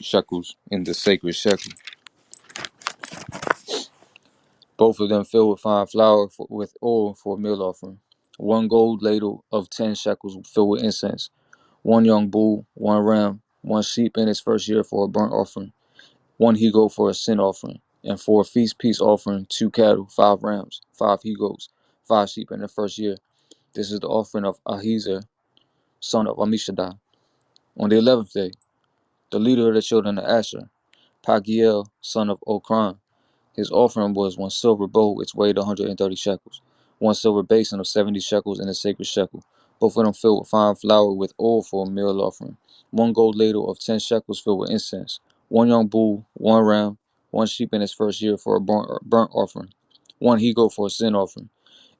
shekels in the sacred shekel, both of them filled with fine flour with oil for a meal offering. 1 gold ladle of 10 shekels filled with incense, 1 young bull, 1 ram, 1 sheep in its first year for a burnt offering, 1 he goat for a sin offering, and for a feast peace offering, 2 cattle, 5 rams, 5 he goats, 5 sheep in the first year. This is the offering of Ahiezer, son of Ammishaddai. On the 11th day, the leader of the children of Asher, Pagiel, son of Okran, his offering was 1 silver bowl, its weight 130 shekels, 1 silver basin of 70 shekels in the sacred shekel, both of them filled with fine flour with oil for a meal offering, 1 gold ladle of 10 shekels filled with incense, 1 young bull, 1 ram, 1 sheep in its first year for a burnt offering, 1 he goat for a sin offering,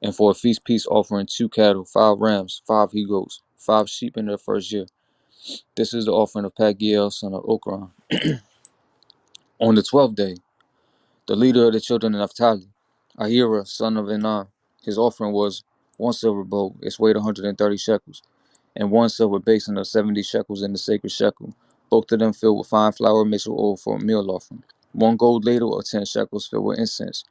and for a feast peace offering, 2 cattle, 5 rams, 5 he goats, 5 sheep in their first year. This is the offering of Pagiel, son of Okran. On the 12th day, the leader of the children of Naphtali, Ahira, son of Enan, his offering was 1 silver bowl, its weight 130 shekels, and 1 silver basin of 70 shekels in the sacred shekel, both of them filled with fine flour mixed with oil for a meal offering. 1 gold ladle of 10 shekels filled with incense,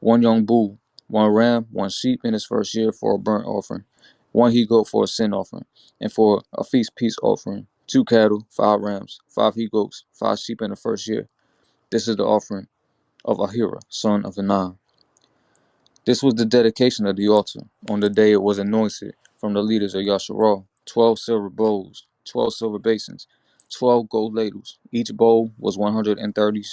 1 young bull, 1 ram, 1 sheep in his first year for a burnt offering, 1 he goat for a sin offering, and for a feast peace offering, 2 cattle, 5 rams, 5 he goats, 5 sheep in the first year. This is the offering of Ahira, son of Enan. This was the dedication of the altar on the day it was anointed from the leaders of Yasharal. 12 silver bowls, 12 silver basins, 12 gold ladles. Each bowl was 130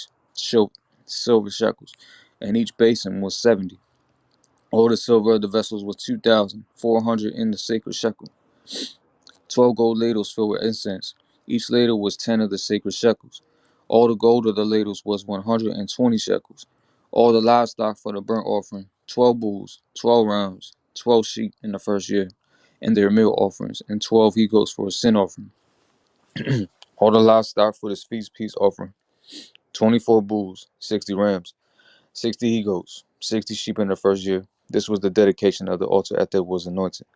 silver shekels, and each basin was 70. All the silver of the vessels was 2,400 in the sacred shekel. 12 gold ladles filled with incense. Each ladle was 10 of the sacred shekels. All the gold of the ladles was 120 shekels. All the livestock for the burnt offering, 12 bulls, 12 rams, 12 sheep in the first year, and their meal offerings, and 12 he goats for a sin offering. All the livestock for this feast peace offering, 24 bulls, 60 rams, 60 he goats, 60 sheep in the first year. This was the dedication of the altar after it was anointed.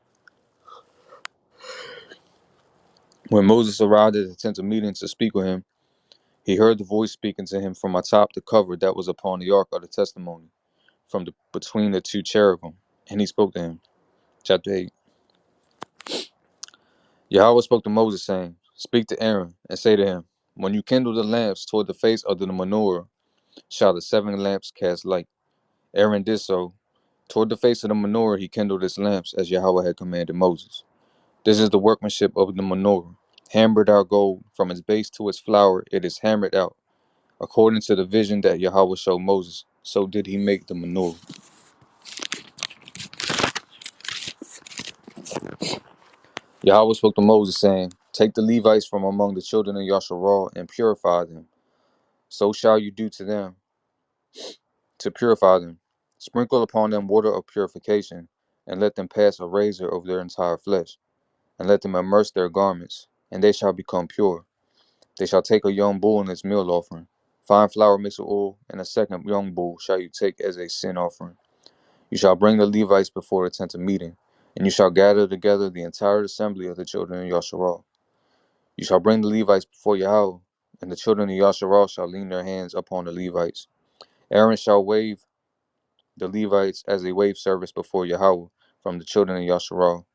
When Moses arrived at the tent of meeting to speak with him, he heard the voice speaking to him from atop the cover that was upon the ark of the testimony, from between the two cherubim, and he spoke to him. Chapter 8. Yahweh spoke to Moses, saying, Speak to Aaron, and say to him, When you kindle the lamps toward the face of the menorah, shall the 7 lamps cast light. Aaron did so. Toward the face of the menorah he kindled his lamps, as Yahweh had commanded Moses. This is the workmanship of the menorah. Hammered out gold, from its base to its flower, it is hammered out. According to the vision that Yahweh showed Moses, so did he make the menorah. Yahweh spoke to Moses, saying, Take the Levites from among the children of Yasharal and purify them. So shall you do to them, to purify them. Sprinkle upon them water of purification, and let them pass a razor over their entire flesh, and let them immerse their garments, and they shall become pure. They shall take a young bull in its meal offering. Fine flour mixed with oil, and a second young bull shall you take as a sin offering. You shall bring the Levites before the tent of meeting, and you shall gather together the entire assembly of the children of Yasharal. You shall bring the Levites before Yahweh, and the children of Yasharal shall lean their hands upon the Levites. Aaron shall wave the Levites as a wave service before Yahweh from the children of Yasharal,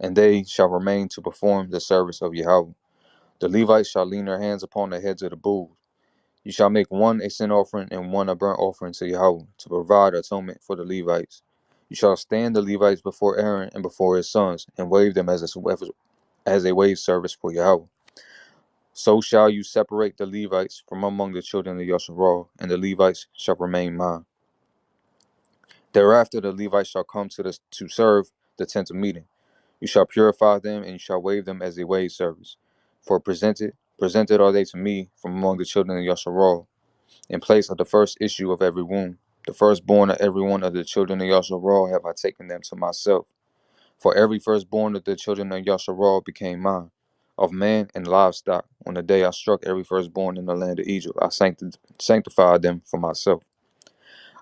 and they shall remain to perform the service of Yahweh. The Levites shall lean their hands upon the heads of the bulls. You shall make one a sin offering and one a burnt offering to Yahweh, to provide atonement for the Levites. You shall stand the Levites before Aaron and before his sons, and wave them as a wave service for Yahweh. So shall you separate the Levites from among the children of Yasharal, and the Levites shall remain mine. Thereafter the Levites shall come to serve the tent of meeting. You shall purify them, and you shall wave them as a wave service. For presented are they to me from among the children of Yasharal, in place of the first issue of every womb. The firstborn of every one of the children of Yasharal have I taken them to myself. For every firstborn of the children of Yasharal became mine, of man and livestock. On the day I struck every firstborn in the land of Egypt, I sanctified them for myself.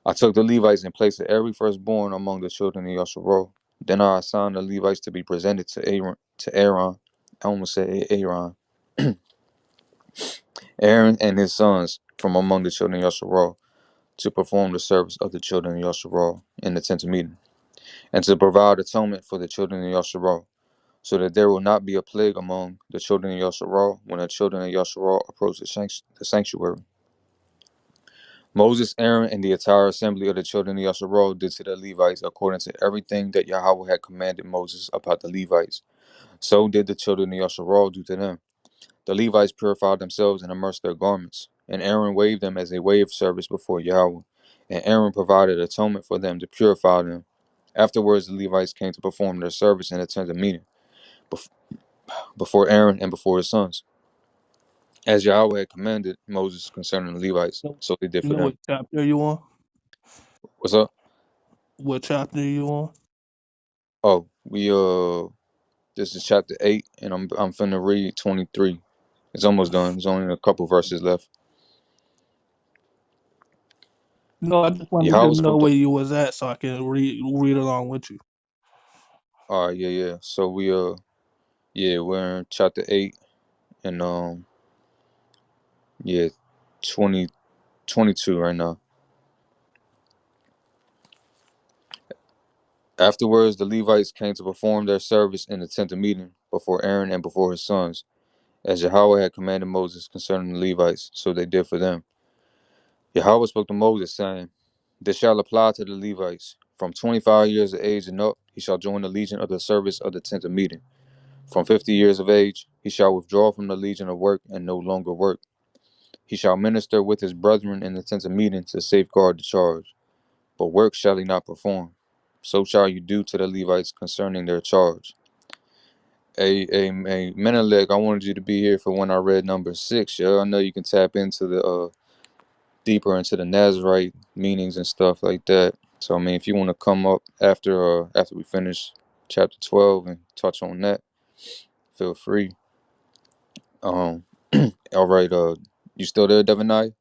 I took the Levites in place of every firstborn among the children of Yasharal. Then I assigned the Levites to be presented to Aaron. I almost said Aaron. Aaron and his sons from among the children of Yasharal, to perform the service of the children of Yasharal in the tent of meeting, and to provide atonement for the children of Yasharal, so that there will not be a plague among the children of Yasharal when the children of Yasharal approach the sanctuary. Moses, Aaron, and the entire assembly of the children of Yasharal did to the Levites according to everything that Yahweh had commanded Moses about the Levites. So did the children of Yasharal do to them. The Levites purified themselves and immersed their garments, and Aaron waved them as a wave service before Yahweh, and Aaron provided atonement for them to purify them. Afterwards, the Levites came to perform their service in the tent of meeting, before Aaron and before his sons, as Yahweh had commanded Moses concerning the Levites. You So they did for know them. what chapter you on? What's up? What chapter you on? Oh, this is chapter 8, and I'm finna read 23. It's almost done. There's only a couple verses left. No, I just wanted to Yahweh know spoke to. where you was at so I can read along with you. All right, yeah. So we're in chapter 8, and yeah, 20 22 right now. Afterwards, the Levites came to perform their service in the tent of meeting before Aaron and before his sons, as Yahweh had commanded Moses concerning the Levites. So they did for them. Yahweh spoke to Moses, saying, This shall apply to the Levites. From 25 years of age and up, he shall join the legion of the service of the tent of meeting. From 50 years of age, he shall withdraw from the legion of work and no longer work. He shall minister with his brethren in the tent of meeting to safeguard the charge, but work shall he not perform. So shall you do to the Levites concerning their charge. Hey, Menelik, I wanted you to be here for when I read number 6, yo. I know you can tap into the deeper into the Nazirite meanings and stuff like that. So I mean, if you want to come up after we finish chapter 12 and touch on that, feel free. Um, all right. You still there, Devonai?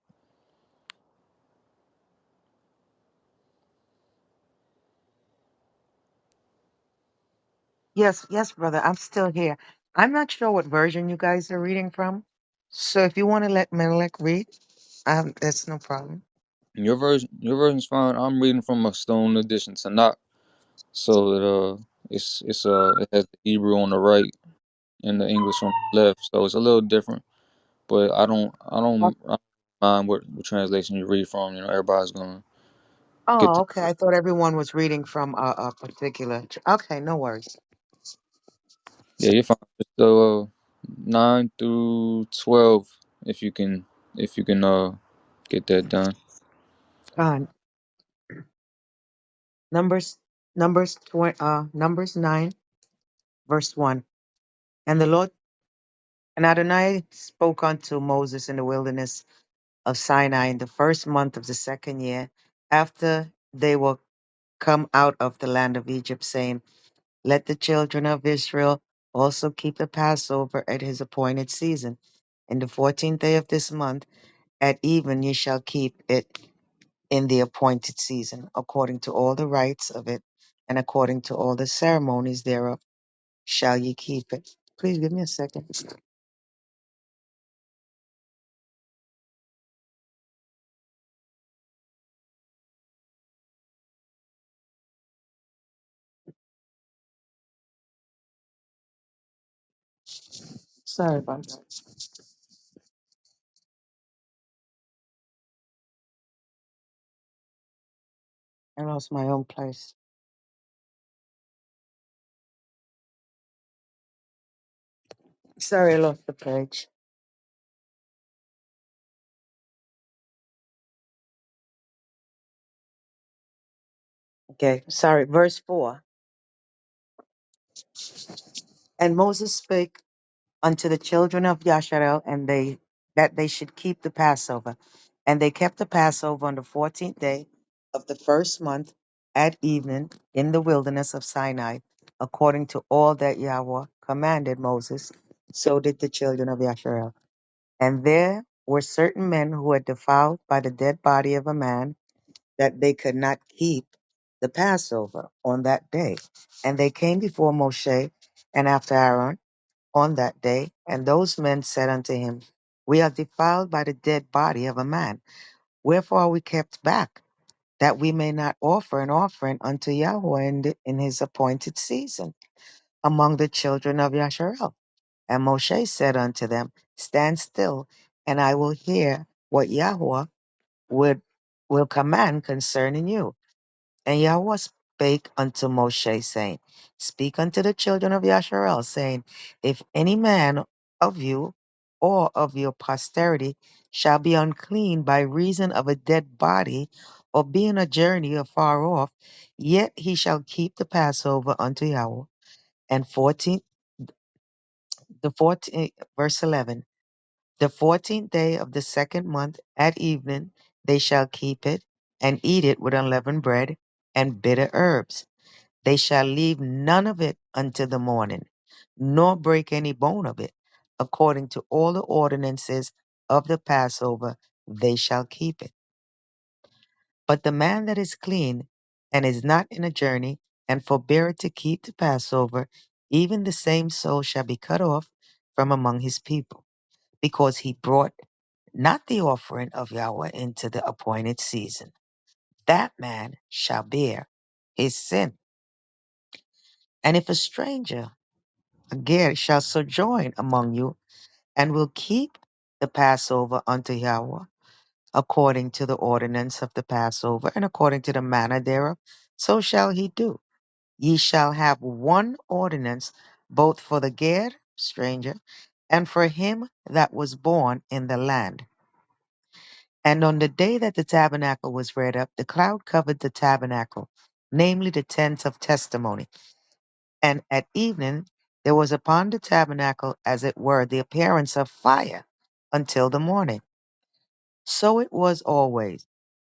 Yes, yes, brother. I'm still here. I'm not sure what version you guys are reading from. So if you want to let Menelik read, that's no problem. Your version's fine. I'm reading from a Stone edition Tanakh, so it has the Hebrew on the right and the English on the left, so it's a little different. But I don't mind what translation you read from. Everybody's gonna get Oh, to. okay. I thought everyone was reading from a particular. Okay, no worries. Yeah, you're fine. So 9 through 12, if you can get that done. Uh, Numbers, Numbers 9, verse 1. And the Lord and Adonai spoke unto Moses in the wilderness of Sinai in the first month of the second year after they were come out of the land of Egypt, saying, let the children of Israel also keep the Passover at his appointed season. In the 14th day of this month, at even ye shall keep it in the appointed season, according to all the rites of it, and according to all the ceremonies thereof shall ye keep it. Please give me a second. Sorry about that. I lost my own place. Sorry, I lost the page. Okay, sorry. Verse 4. And Moses spake unto the children of Yasharel, and they that they should keep the Passover. And they kept the Passover on the 14th day of the first month at evening in the wilderness of Sinai, according to all that Yahweh commanded Moses. So did the children of Yasharel. And there were certain men who were defiled by the dead body of a man, that they could not keep the Passover on that day. And they came before Moshe and after Aaron on that day, and those men said unto him, we are defiled by the dead body of a man. Wherefore are we kept back, that we may not offer an offering unto Yahweh in his appointed season among the children of Yasharel? And Moshe said unto them, stand still, and I will hear what Yahweh would will command concerning you. And Yahweh spake unto Moshe, saying, speak unto the children of Yasharel, saying, if any man of you or of your posterity shall be unclean by reason of a dead body, or be in a journey afar off, yet he shall keep the Passover unto Yahweh. And 14, the 14, verse 11, the 14th day of the second month at evening they shall keep it, and eat it with unleavened bread and bitter herbs. They shall leave none of it until the morning, nor break any bone of it. According to all the ordinances of the Passover, they shall keep it. But the man that is clean and is not in a journey, and forbeareth to keep the Passover, even the same soul shall be cut off from among his people, because he brought not the offering of Yahweh into the appointed season. That man shall bear his sin. And if a stranger again shall sojourn among you, and will keep the Passover unto Yahweh, according to the ordinance of the Passover, and according to the manner thereof, so shall he do. Ye shall have one ordinance, both for the Ger, stranger, and for him that was born in the land. And on the day that the tabernacle was reared up, the cloud covered the tabernacle, namely the tent of testimony. And at evening There was upon the tabernacle, as it were, the appearance of fire until the morning. So it was always.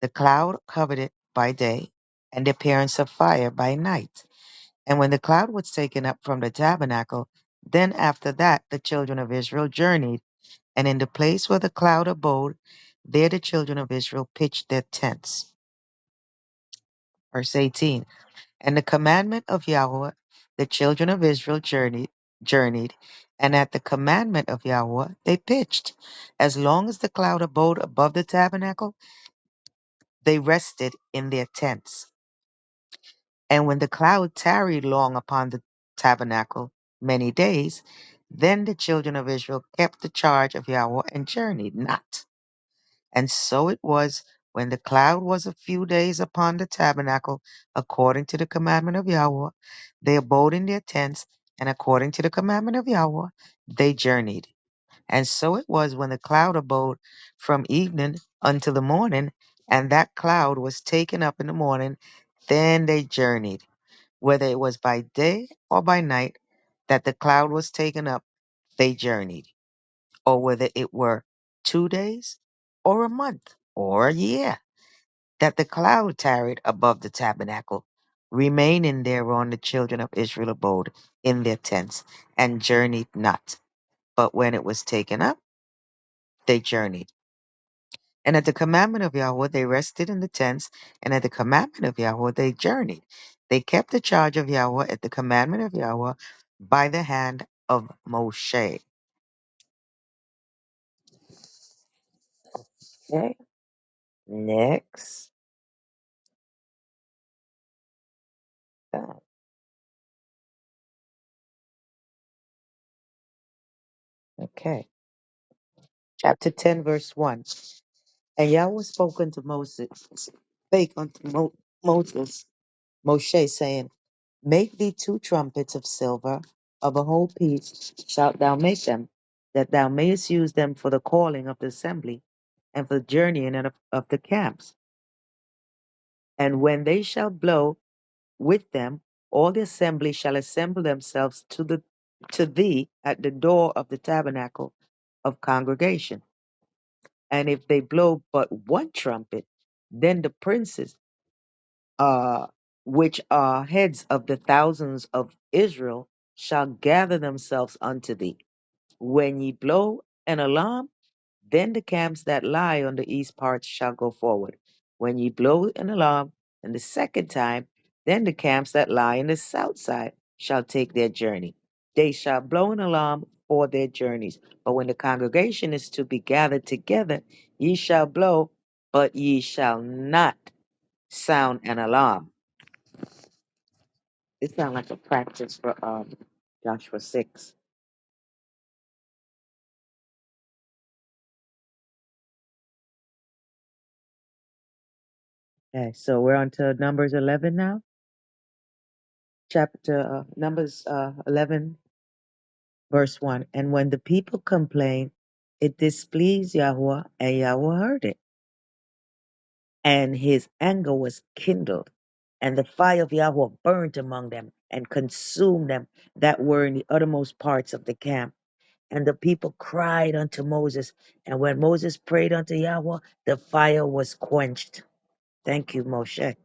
The cloud covered it by day, and the appearance of fire by night. And when the cloud was taken up from the tabernacle, then after that the children of Israel journeyed, and in the place where the cloud abode, there the children of Israel pitched their tents. Verse 18. And the commandment of Yahweh, the children of Israel journeyed, and at the commandment of Yahweh they pitched. As long as the cloud abode above the tabernacle, they rested in their tents. And when the cloud tarried long upon the tabernacle many days, then the children of Israel kept the charge of Yahweh and journeyed not. And so it was when the cloud was a few days upon the tabernacle, according to the commandment of Yahweh, they abode in their tents, and according to the commandment of Yahweh, they journeyed. And so it was when the cloud abode from evening until the morning, and that cloud was taken up in the morning, then they journeyed. Whether it was by day or by night that the cloud was taken up, they journeyed, or whether it were 2 days, or a month, or a year, that the cloud tarried above the tabernacle, remaining thereon the children of Israel abode in their tents, and journeyed not. But when it was taken up, they journeyed. And at the commandment of Yahweh they rested in the tents, and at the commandment of Yahweh they journeyed. They kept the charge of Yahweh at the commandment of Yahweh by the hand of Moshe. Okay, next. Oh, okay, chapter 10, verse 1. And Yahweh spoke unto Moses, spake unto Moses, Moshe, saying, Make thee 2 trumpets of silver, of a whole piece shalt thou make them, that thou mayest use them for the calling of the assembly, and for the journeying of the camps. And when they shall blow with them, all the assembly shall assemble themselves to thee at the door of the tabernacle of congregation. And if they blow but 1 trumpet, then the princes, uh, which are heads of the thousands of Israel, shall gather themselves unto thee. When ye blow an alarm, then the camps that lie on the east part shall go forward. When ye blow an alarm, and the second time, then the camps that lie in the south side shall take their journey. They shall blow an alarm for their journeys. But when the congregation is to be gathered together, ye shall blow, but ye shall not sound an alarm. It sounds like a practice for Joshua 6. Okay, so we're on to Numbers 11 now. Chapter Numbers 11, verse 1. And when the people complained, it displeased Yahweh, and Yahweh heard it. And his anger was kindled, and the fire of Yahweh burnt among them and consumed them that were in the uttermost parts of the camp. And the people cried unto Moses, and when Moses prayed unto Yahweh, the fire was quenched. Thank you, Moshe.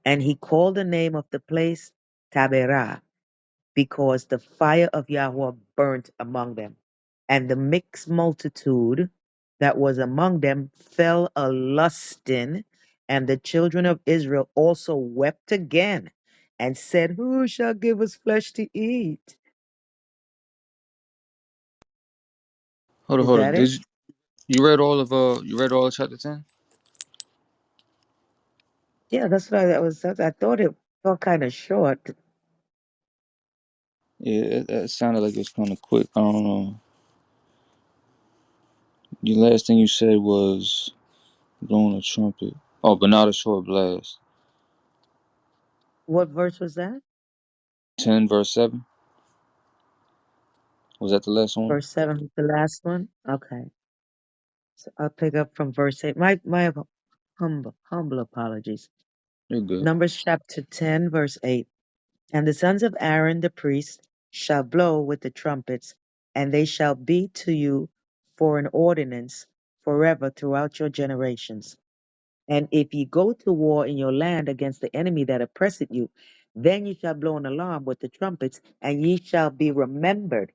And he called the name of the place Taberah, because the fire of Yahweh burnt among them. And the mixed multitude that was among them fell a lusting, and the children of Israel also wept again, and said, Who shall give us flesh to eat? Hold on, Is hold on. that it? You read all of you read all of chapter 10? Yeah, that's what I thought it felt kind of short. Yeah, it sounded like it was kind of quick. I don't know. The last thing you said was blowing a trumpet. Oh, but not a short blast. What verse was that? 10 verse 7. Was that the last one? Verse 7 was the last one? Okay. So I'll pick up from verse 8. My humble apologies. You're good. Numbers chapter 10, verse 8. And the sons of Aaron the priest shall blow with the trumpets, and they shall be to you for an ordinance forever throughout your generations. And if ye go to war in your land against the enemy that oppresseth you, then ye shall blow an alarm with the trumpets, and ye shall be remembered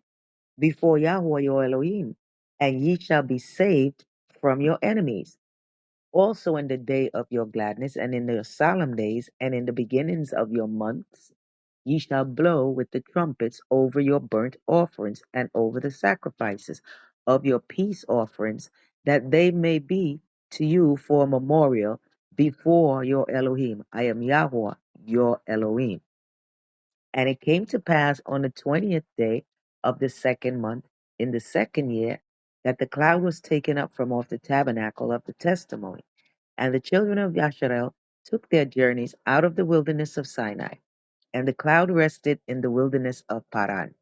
before Yahweh your Elohim, and ye shall be saved from your enemies. Also in the day of your gladness, and in the solemn days, and in the beginnings of your months, ye shall blow with the trumpets over your burnt offerings and over the sacrifices of your peace offerings, that they may be to you for a memorial before your Elohim. I am Yahweh, your Elohim. And it came to pass on the 20th day of the second month, in the second year, that the cloud was taken up from off the tabernacle of the testimony. And the children of Yasharel took their journeys out of the wilderness of Sinai, and the cloud rested in the wilderness of Paran.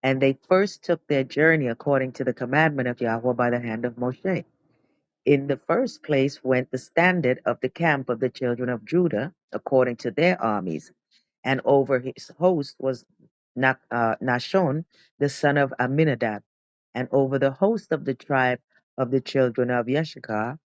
And they first took their journey according to the commandment of Yahweh by the hand of Moshe. In the first place went the standard of the camp of the children of Judah according to their armies, and over his host was Nashon, the son of Amminadab, and over the host of the tribe of the children of Yeshachar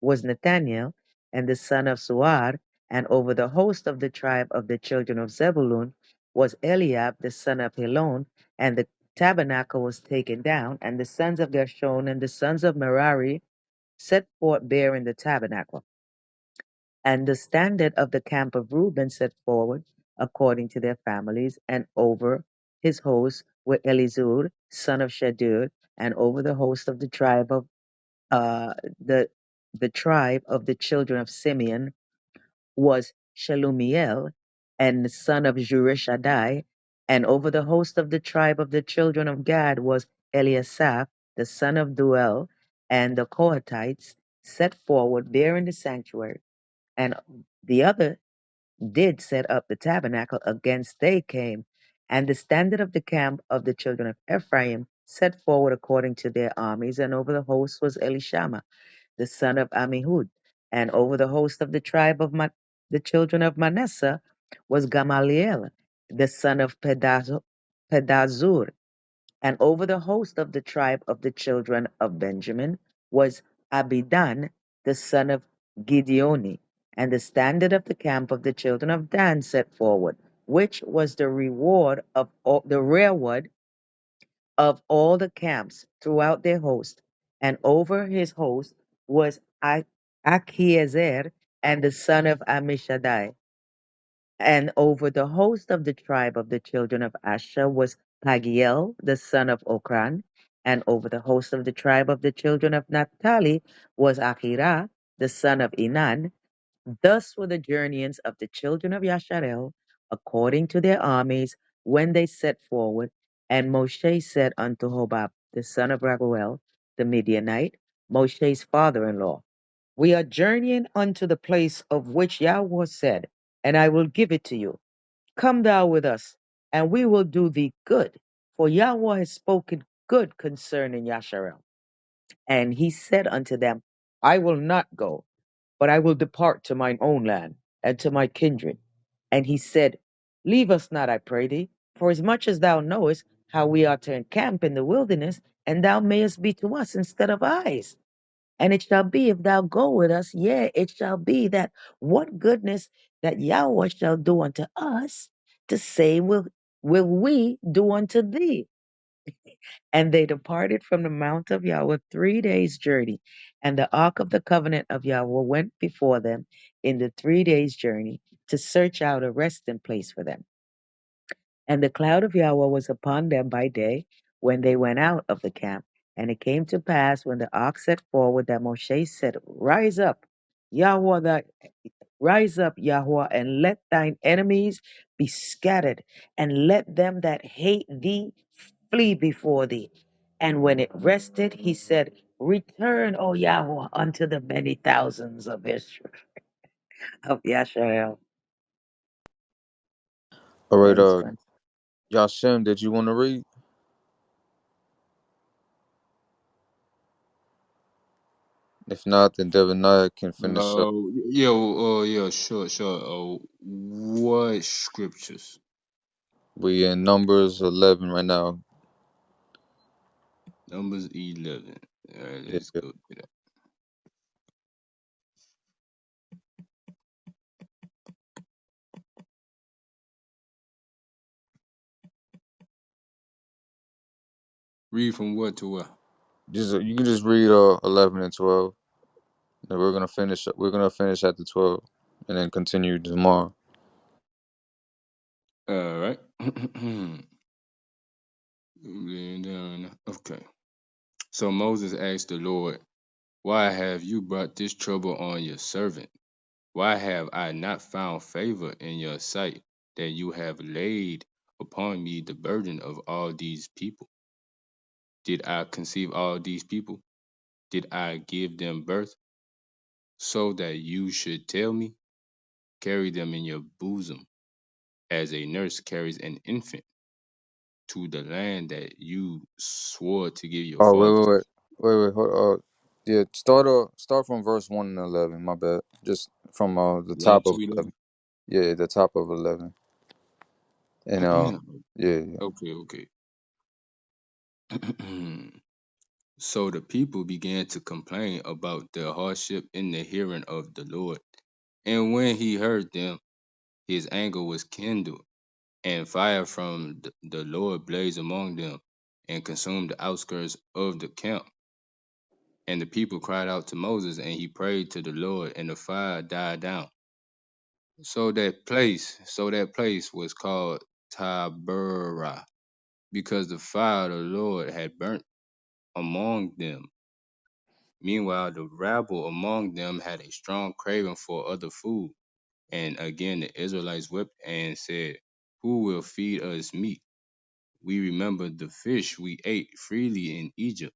was Nathaniel, and the son of Suar, and over the host of the tribe of the children of Zebulun was Eliab, the son of Helon, and the tabernacle was taken down, and the sons of Gershon and the sons of Merari set forth bearing the tabernacle. And the standard of the camp of Reuben set forward according to their families, and over his host were Elizur, son of Shadur, and over the host of the tribe of uh, the the tribe of the children of Simeon was Shelumiel, and the son of Jurishadai, and over the host of the tribe of the children of Gad was Eliasaph, the son of Duel, and the Kohathites set forward bearing the sanctuary, and the other did set up the tabernacle against they came, and the standard of the camp of the children of Ephraim set forward according to their armies, and over the host was Elishama, the son of Amihud, and over the host of the tribe of the children of Manasseh was Gamaliel, the son of Pedazur, and over the host of the tribe of the children of Benjamin was Abidan, the son of Gideoni, and the standard of the camp of the children of Dan set forward, which was the reward of the rearward of all the camps throughout their host. And over his host was Achiezer, and the son of Ammishaddai. And over the host of the tribe of the children of Asher was Pagiel, the son of Okran. And over the host of the tribe of the children of Naphtali was Ahira, the son of Enan. Thus were the journeyings of the children of Yasharel, according to their armies, when they set forward. And Moshe said unto Hobab, the son of Raguel, the Midianite, Moshe's father-in-law, we are journeying unto the place of which Yahweh said, and I will give it to you. Come thou with us, and we will do thee good. For Yahweh has spoken good concerning Yasharel. And he said unto them, I will not go, but I will depart to mine own land and to my kindred. And he said, leave us not, I pray thee, for as much as thou knowest how we are to encamp in the wilderness, and thou mayest be to us instead of eyes. And it shall be, if thou go with us, yea, it shall be that what goodness that Yahweh shall do unto us, the same will we do unto thee. And they departed from the mount of Yahweh 3 days' journey. And the ark of the covenant of Yahweh went before them in the 3 days' journey to search out a resting place for them. And the cloud of Yahweh was upon them by day when they went out of the camp. And it came to pass when the ark set forward that Moshe said, Rise up, Yahweh, and let thine enemies be scattered, and let them that hate thee flee before thee. And when it rested, he said, Return, O Yahweh, unto the many thousands of Israel, of Yashael. All right, Verse 1. Yashem, did you want to read? If not, then Devonaya can finish up. Yeah, yeah, sure, sure. What scriptures? We in Numbers 11 right now. Numbers 11. All right, Yeah, let's yeah. go to that. Read from what to what? Just you can just read 11 and 12. Then we're gonna finish. We're gonna finish at the 12, and then continue tomorrow. All right. Okay. So Moses asked the Lord, "Why have you brought this trouble on your servant? Why have I not found favor in your sight, that you have laid upon me the burden of all these people? Did I conceive all these people? Did I give them birth, so that you should tell me, carry them in your bosom, as a nurse carries an infant, to the land that you swore to give your Oh fathers?" wait. Hold, yeah. Start from verse 1 and 11. My bad. Just from the One top of to 11. 11. Yeah, the top of 11. And yeah, yeah. Okay, okay. So the people began to complain about their hardship in the hearing of the Lord. And when he heard them, his anger was kindled, and fire from the Lord blazed among them, and consumed the outskirts of the camp. And the people cried out to Moses, and he prayed to the Lord, and the fire died down. So that place was called Taberah, because the fire of the Lord had burnt among them. Meanwhile, the rabble among them had a strong craving for other food. And again, the Israelites wept and said, "Who will feed us meat? We remember the fish we ate freely in Egypt,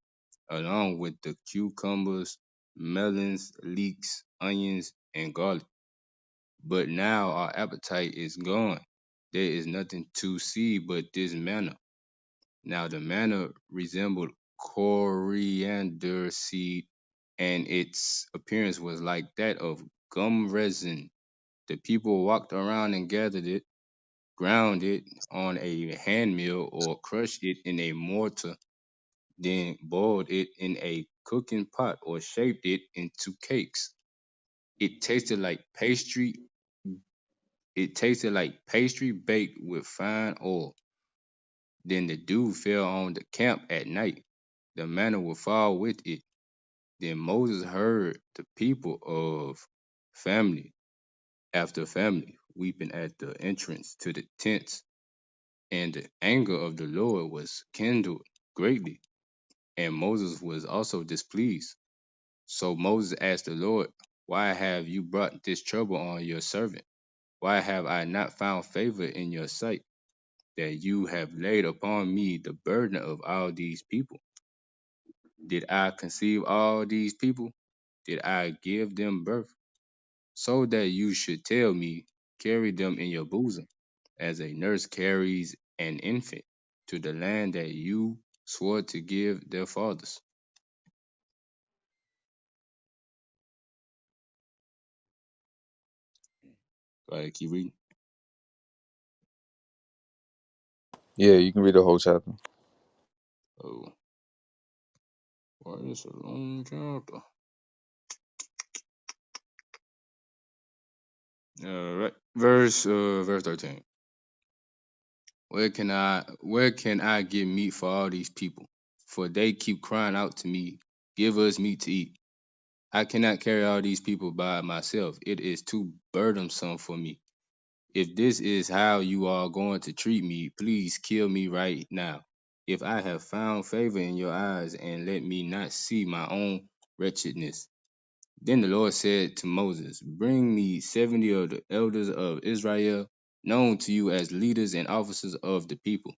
along with the cucumbers, melons, leeks, onions, and garlic. But now our appetite is gone. There is nothing to see but this manna." Now the manna resembled coriander seed, and its appearance was like that of gum resin. The people walked around and gathered it, ground it on a hand mill, or crushed it in a mortar, then boiled it in a cooking pot or shaped it into cakes. It tasted like pastry. It tasted like pastry baked with fine oil. Then the dew fell on the camp at night. The manna would fall with it. Then Moses heard the people of family after family weeping at the entrance to the tents, and the anger of the Lord was kindled greatly, and Moses was also displeased. So Moses asked the Lord, "Why have you brought this trouble on your servant? Why have I not found favor in your sight, that you have laid upon me the burden of all these people? Did I conceive all these people? Did I give them birth, so that you should tell me, carry them in your bosom, as a nurse carries an infant, to the land that you swore to give their fathers?" Like, keep reading. Yeah, you can read the whole chapter. Oh, why is a long chapter? All right, verse 13. Where can I get meat for all these people? For they keep crying out to me, "Give us meat to eat." I cannot carry all these people by myself. It is too burdensome for me. If this is how you are going to treat me, please kill me right now. If I have found favor in your eyes, and let me not see my own wretchedness. Then the Lord said to Moses, "Bring me 70 of the elders of Israel, known to you as leaders and officers of the people.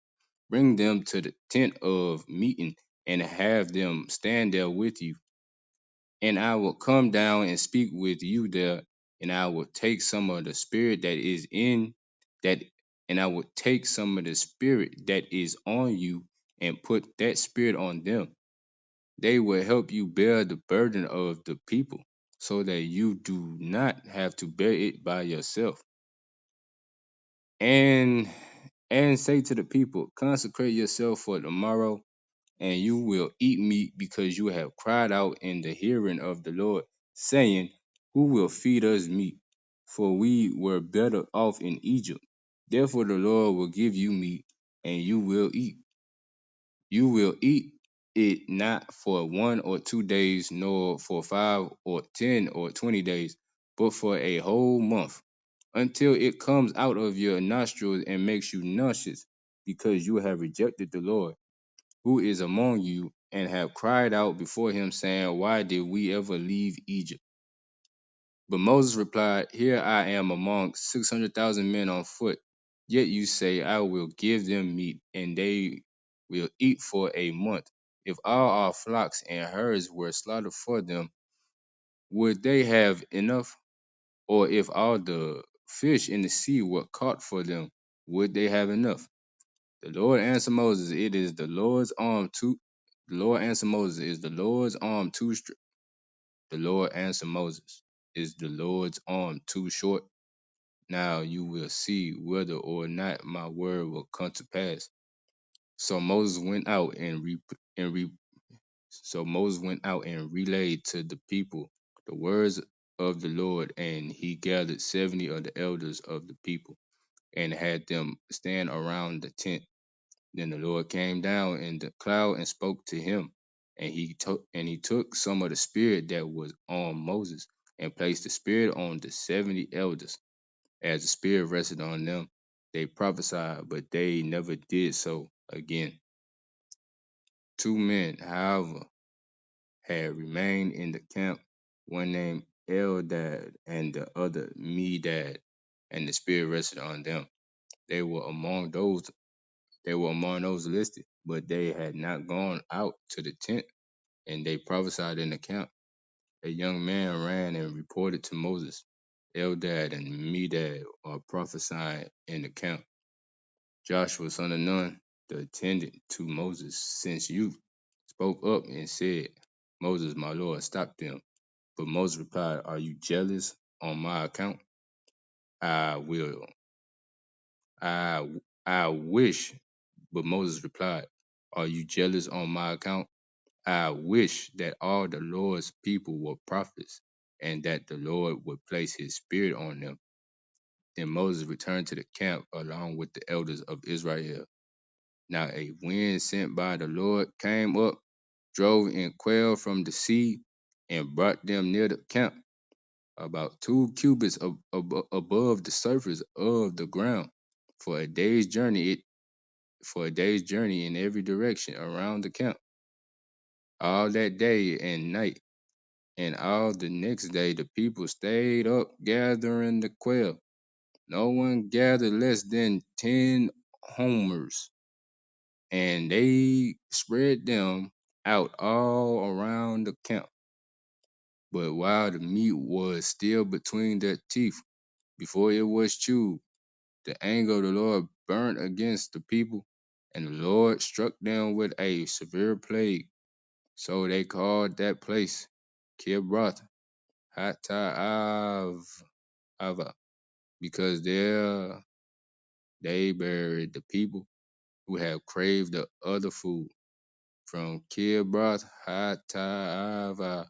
Bring them to the tent of meeting, and have them stand there with you. And I will come down and speak with you there, and I will take some of the spirit that is in that and I will take some of the spirit that is on you, and put that spirit on them. They will help you bear the burden of the people, so that you do not have to bear it by yourself. And And say to the people, consecrate yourself for tomorrow, and you will eat meat because you have cried out in the hearing of the Lord, saying, who will feed us meat? For we were better off in Egypt. Therefore the Lord will give you meat, and you will eat. You will eat it not for 1 or 2 days, nor for 5 or 10 or 20 days, but for a whole month, until it comes out of your nostrils and makes you nauseous, because you have rejected the Lord, who is among you, and have cried out before him, saying, why did we ever leave Egypt? But Moses replied, here I am among 600,000 men on foot. Yet you say, I will give them meat, and they will eat for a month. If all our flocks and herds were slaughtered for them, would they have enough? Or if all the fish in the sea were caught for them, would they have enough? The Lord answered Moses, it is the Lord's arm too. The Lord answered Moses, is the Lord's arm too The Lord answered Moses, is the Lord's arm too short? Now you will see whether or not my word will come to pass. So Moses went out and re, so Moses went out and relayed to the people the words of the Lord, and he gathered 70 of the elders of the people and had them stand around the tent. Then the Lord came down in the cloud and spoke to him, and he took some of the spirit that was on Moses and placed the spirit on the 70 elders. As the Spirit rested on them, they prophesied, but they never did so again. Two men, however, had remained in the camp, one named Eldad and the other Medad, and the Spirit rested on them. They were among those they were among those listed, but they had not gone out to the tent, and they prophesied in the camp. A young man ran and reported to Moses, Eldad and Medad are prophesying in the camp. Joshua son of Nun, the attendant to Moses since youth, spoke up and said, Moses, my Lord, stop them. But Moses replied, are you jealous on my account? I will. I I wish. But Moses replied, are you jealous on my account? I wish that all the Lord's people were prophets, and that the Lord would place his spirit on them. Then Moses returned to the camp along with the elders of Israel. Now a wind sent by the Lord came up, drove in quail from the sea, and brought them near the camp, about 2 cubits above the surface of the ground. For a day's journey, in every direction around the camp, all that day and night, and all the next day the people stayed up gathering the quail. No one gathered less than 10 homers, and they spread them out all around the camp. But while the meat was still between their teeth, before it was chewed, the anger of the Lord burnt against the people, and the Lord struck them with a severe plague. So they called that place Kibroth Hatta'ava, because there they buried the people who had craved the other food. From Kibroth Hatta'ava,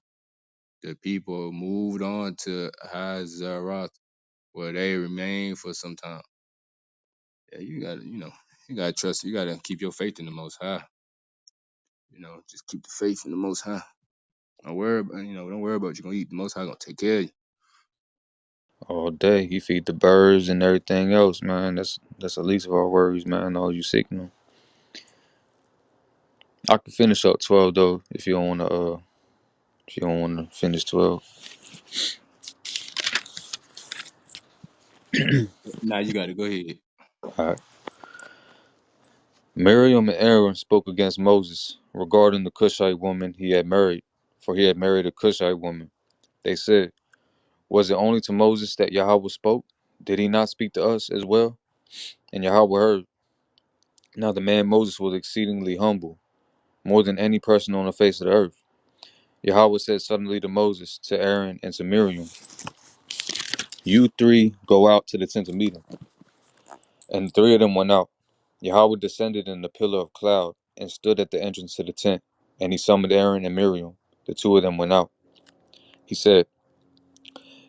the people moved on to Hazeroth, where they remained for some time. Yeah, you gotta trust. You gotta keep your faith in the Most High. Just keep the faith in the Most High. Don't worry about what you're gonna eat. The Most High gonna take care of you. All day. He feed the birds and everything else, man. That's the least of our worries, man. All you seeking them. I can finish up 12 though, if you don't wanna finish 12. Now you gotta go ahead. Alright. Miriam and Aaron spoke against Moses regarding the Cushite woman he had married, for he had married a Cushite woman. They said, was it only to Moses that Yahweh spoke? Did he not speak to us as well? And Yahweh heard. Now the man Moses was exceedingly humble, more than any person on the face of the earth. Yahweh said suddenly to Moses, to Aaron, and to Miriam, you three go out to the tent of meeting. And the three of them went out. Yahweh descended in the pillar of cloud and stood at the entrance to the tent, and he summoned Aaron and Miriam. The two of them went out. He said,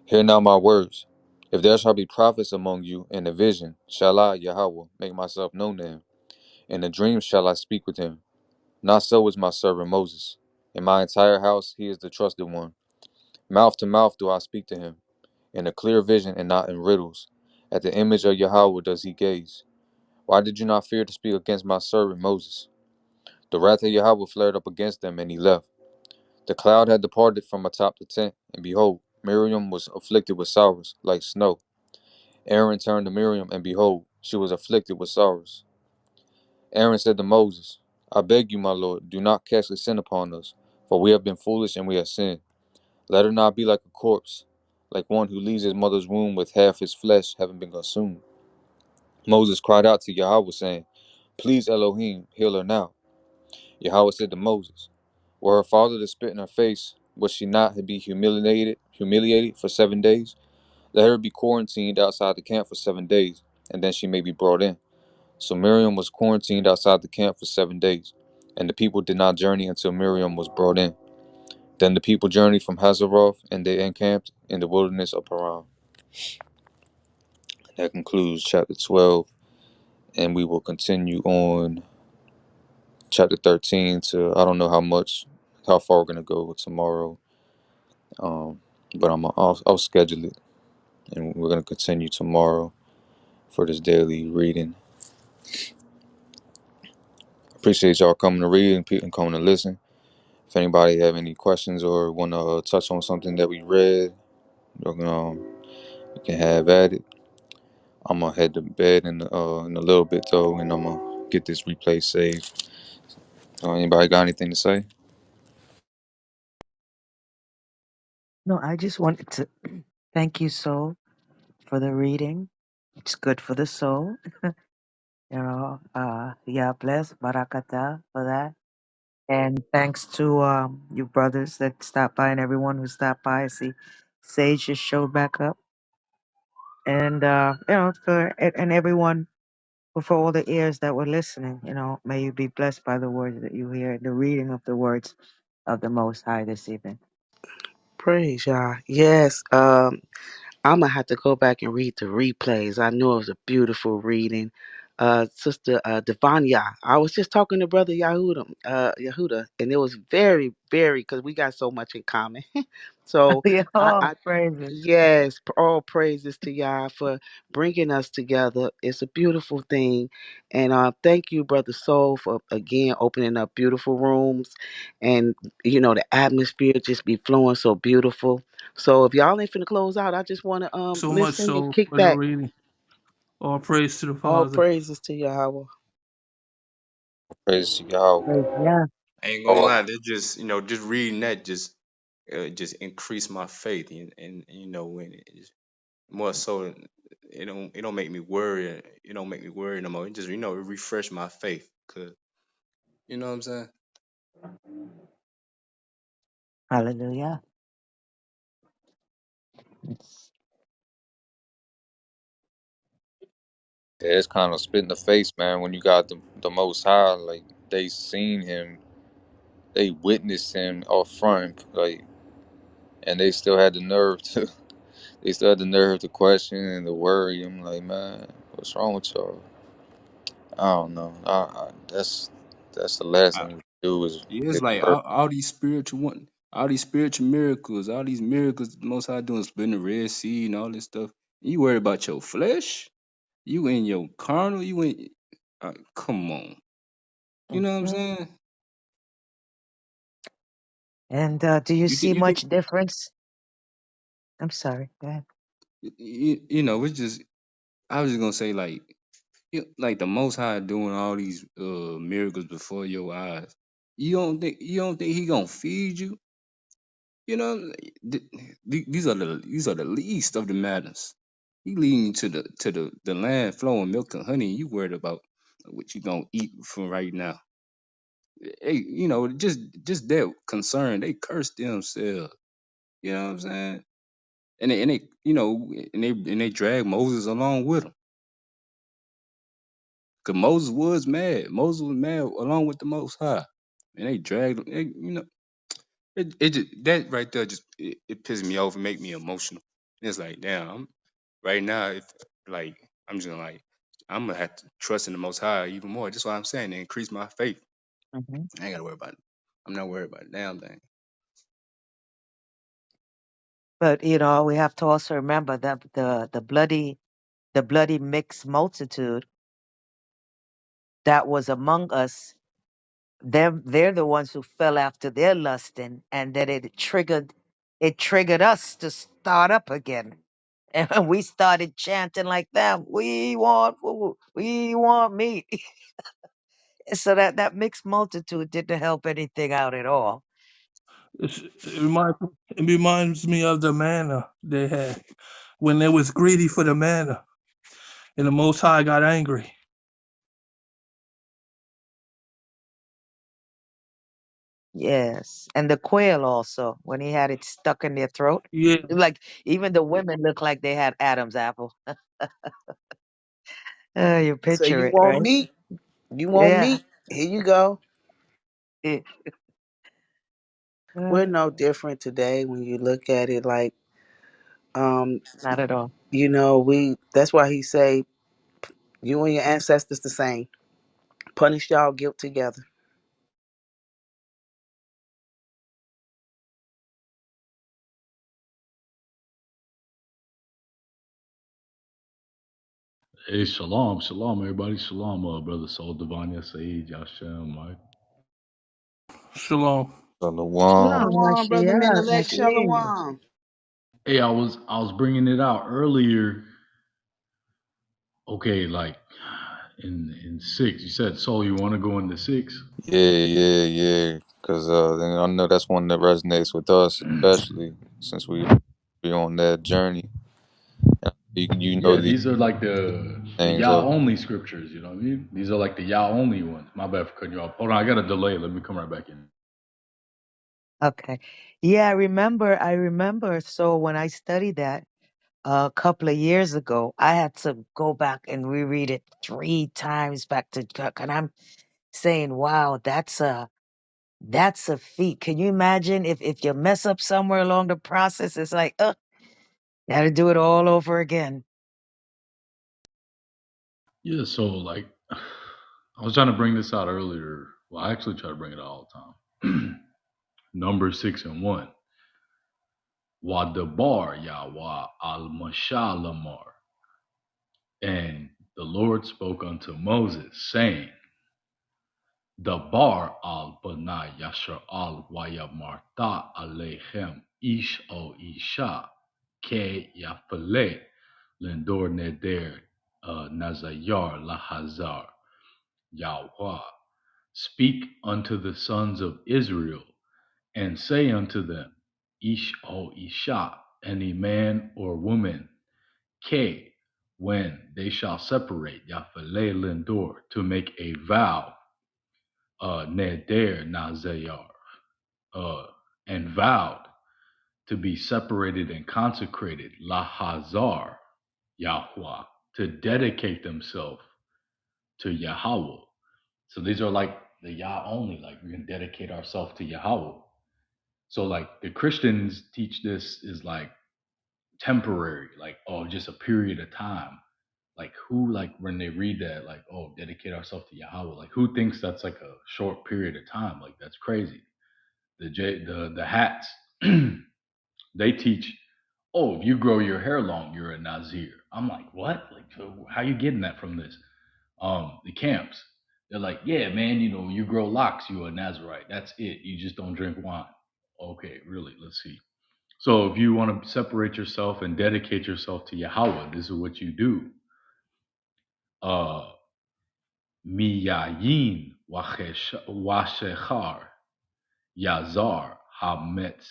Hear now my words. If there shall be prophets among you, in a vision shall I, Yahweh, make myself known to him. In a dream shall I speak with him. Not so is my servant Moses. In my entire house he is the trusted one. Mouth to mouth do I speak to him, in a clear vision and not in riddles. At the image of Yahweh does he gaze. Why did you not fear to speak against my servant Moses? The wrath of Yahweh flared up against them, and he left. The cloud had departed from atop the tent, and behold, Miriam was afflicted with sorrows, like snow. Aaron turned to Miriam, and behold, she was afflicted with sorrows. Aaron said to Moses, I beg you, my lord, do not cast a sin upon us, for we have been foolish and we have sinned. Let her not be like a corpse, like one who leaves his mother's womb with half his flesh having been consumed. Moses cried out to Yahweh, saying, Please, Elohim, heal her now. Yahweh said to Moses, Were her father to spit in her face, would she not be humiliated for 7 days? Let her be quarantined outside the camp for 7 days, and then she may be brought in. So Miriam was quarantined outside the camp for 7 days, and the people did not journey until Miriam was brought in. Then the people journeyed from Hazeroth, and they encamped in the wilderness of Paran. That concludes chapter 12, and we will continue on chapter 13 to I don't know how far we're gonna go tomorrow. But I'll schedule it, and we're gonna continue tomorrow for this daily reading. Appreciate y'all coming to read and coming to listen. If anybody have any questions or want to touch on something that we read, you can have at it. I'm gonna head to bed in a little bit though, and I'm gonna get this replay saved. Anybody got anything to say? No, I just wanted to thank you, soul, for the reading. It's good for the soul. Yeah, bless Barakata for that. And thanks to you brothers that stopped by and everyone who stopped by. I see Sage just showed back up. And, and everyone, for all the ears that were listening, may you be blessed by the words that you hear, the reading of the words of the Most High this evening. Praise Yah. Yes. I'm gonna have to go back and read the replays. I know it was a beautiful reading. Sister Devanya, I was just talking to Brother Yahuda, and it was very, very because we got so much in common. So Yeah, I oh, praises. yes, all praises to Yah for bringing us together. It's a beautiful thing, and thank you, Brother Soul, for again opening up beautiful rooms, and the atmosphere just be flowing so beautiful. So if y'all ain't finna close out, I just want to So much listen and so kick for the back. reading. All praise to the All Father. praises to Yahweh. Praise to Yahweh. Praise, yeah. I ain't gonna Oh, lie, that just just reading that just increased my faith, and when more so it don't make me worry. It don't make me worry no more. It just it refresh my faith, cause you know what I'm saying. Hallelujah. yeah, it's kind of spit in the face, man. When you got the Most High, like they seen him, they witnessed him up front, like, and they still had the nerve to, they still had the nerve to question and to worry. I'm like, man, what's wrong with y'all? I don't know. That's the last I, thing we do is yeah, it's is like worry. all these spiritual miracles, all these miracles the Most High doing, splitting the Red Sea and all this stuff. You worry about your flesh? You in your carnal? You in? Come on. You know what I'm Mhm. saying? And do you You can, see you can, much difference? I'm sorry. Go ahead. it's just. I was just gonna say like the Most High doing all these miracles before your eyes. You don't think he gonna feed you? You know, these are the least of the matters. He leading you to the land flowing milk and honey. You worried about what you gonna eat from right now? Hey, just that concern. They curse themselves. You know what I'm saying? And they drag Moses along with them Cause Moses was mad. Moses was mad along with the Most High, and they dragged him. It just, that right there just it pisses me off and make me emotional. It's like, damn, right now, if like I'm just like I'm gonna have to trust in the Most High even more. That's why I'm saying to increase my faith. Hmm. I ain't gotta worry about it. I'm not worried about a damn thing. But we have to also remember that the bloody mixed multitude that was among us, they're the ones who fell after their lusting, and that it triggered us to start up again. And we started chanting like them. We want food. We want meat. So that mixed multitude didn't help anything out at all. It reminds me of the manna they had when they was greedy for the manna, and the Most High got angry. Yes. And the quail also, when he had it stuck in their throat. Yeah, Like even the women looked like they had Adam's apple. You So picture you it, want right? meat? You want Yeah. meat? Here you go. Eh, We're uh, no different today when you look at it. Like, um, Not at all. we. That's why he say you and your ancestors the same. Punish y'all guilt together. Hey, shalom, shalom, everybody. Shalom, brother Soul Divine, Saeed, Yashem, Mike. shalom. Shalom, Shalom. Shalom, brother Mashiach, Menelec. Mashiach. Shalom. Hey, I was bringing it out earlier. Okay, like in six, you said Soul. You want to go into six? Yeah. Because I know that's one that resonates with us, especially since we be on that journey. You know Yeah, these these are like the things Yah of. only scriptures. You know what I mean? These are like the Yah only ones. My bad for cutting you off. Hold on, I got a delay. Let me come right back in. Okay. Yeah, I remember. So when I studied that a couple of years ago, I had to go back and reread it 3 times back to, and I'm saying, wow, that's a feat. Can you imagine if you mess up somewhere along the process? It's like, got to do it all over again. Yeah, so like I was trying to bring this out earlier. Well, I actually try to bring it out all the time. Number 6 and 1. Wadabar Yahweh al Mashalamar. And the Lord spoke unto Moses, saying, Dabar al Bana Yashar al Wayamarta Alechem Ish o Isha Ke Yafale Lindor Neder Nazayar Lahazar Yahweh. Speak unto the sons of Israel, and say unto them, Ish o Isha, any man or woman, K, when they shall separate, Yafale Lindor, to make a vow, Neder Nazayar, uh, and vowed to be separated and consecrated, Lahazar, Yahweh, to dedicate themselves to Yahweh. So these are like the Yah only, like we can dedicate ourselves to Yahweh. So like the Christians teach this is like temporary, like oh, just a period of time. Like who like when they read that, like oh, dedicate ourselves to Yahweh, like who thinks that's like a short period of time? Like that's crazy. The hats they teach, oh, if you grow your hair long, you're a Nazir. I'm like, what? Like, so how you getting that from this? The camps, they're like, yeah, man, you grow locks, you're a Nazarite. That's it. You just don't drink wine. Okay, really? Let's see. So if you want to separate yourself and dedicate yourself to Yahweh, this is what you do. Uh, Miyayin washechar yazar hametz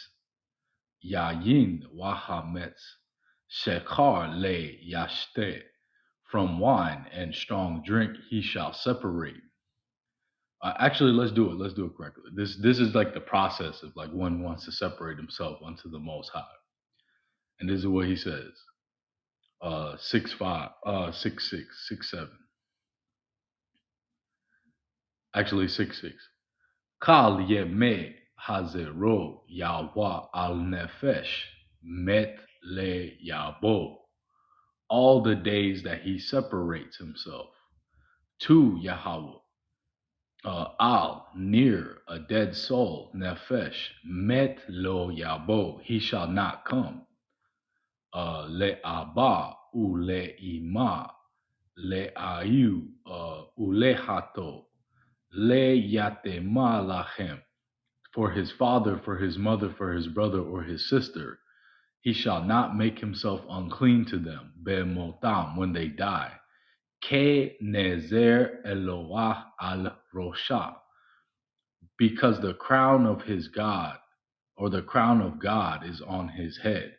Yayin Wahametz Shekar Le Yashte. From wine and strong drink he shall separate. Actually, let's do it. Let's do it correctly. This is like the process of like one wants to separate himself unto the Most High, and this is what he says. 6:5, 6:6, 6:7. Actually, 6:6. Kal yeme hazero yawa al nefesh met le yabo. All the days that he separates himself to Yahweh, al, near a dead soul, nefesh, met lo yabo, he shall not come, le abba, u le ima, le ayu, u le hato, le yatema lachem, for his father, for his mother, for his brother, or his sister, he shall not make himself unclean to them, be motam, when they die. Ke nezer Eloah al Rosha, because the crown of his God, or the crown of God, is on his head.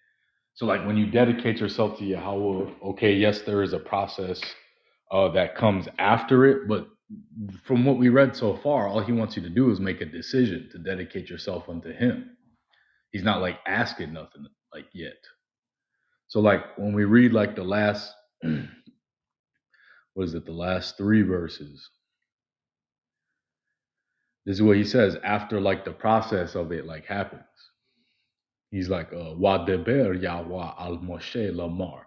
So, like when you dedicate yourself to Yahweh, okay, yes, there is a process that comes after it, but from what we read so far, all he wants you to do is make a decision to dedicate yourself unto him. He's not like asking nothing like yet. So, like when we read like the last, what is it, the last three verses, this is what he says after like the process of it like happens. He's like, Wadeber Yahweh al Moshe Lamar.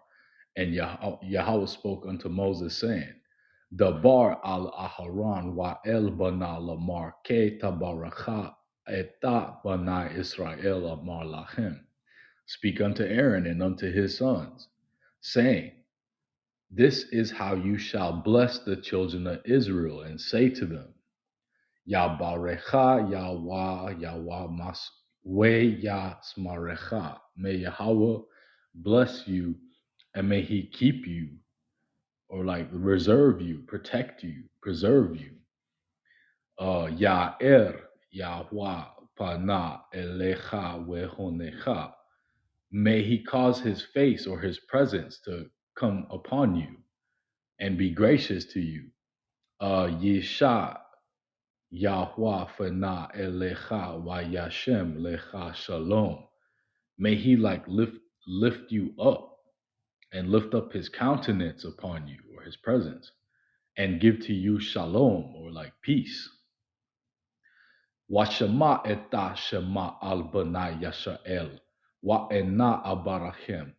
And Yahweh spoke unto Moses, saying, Dabar al Aharon wa el bana Lamar ke tabaracha eta bana Israel amar lachem. Speak unto Aaron and unto his sons, saying, this is how you shall bless the children of Israel, and say to them, Yabarecha Yahweh Yahweh Mas We Yasmarecha. May Yahweh bless you and may he keep you, or like reserve you, protect you, preserve you. Ya'er Yahweh Pana Elecha Wehonecha. May he cause his face or his presence to come upon you and be gracious to you. Yisha Yahweh fana elecha wa yashem lecha shalom. May he like lift you up and lift up his countenance upon you, or his presence, and give to you shalom, or like peace. Wa shema eta shema al banai yashael wa ena abarachem.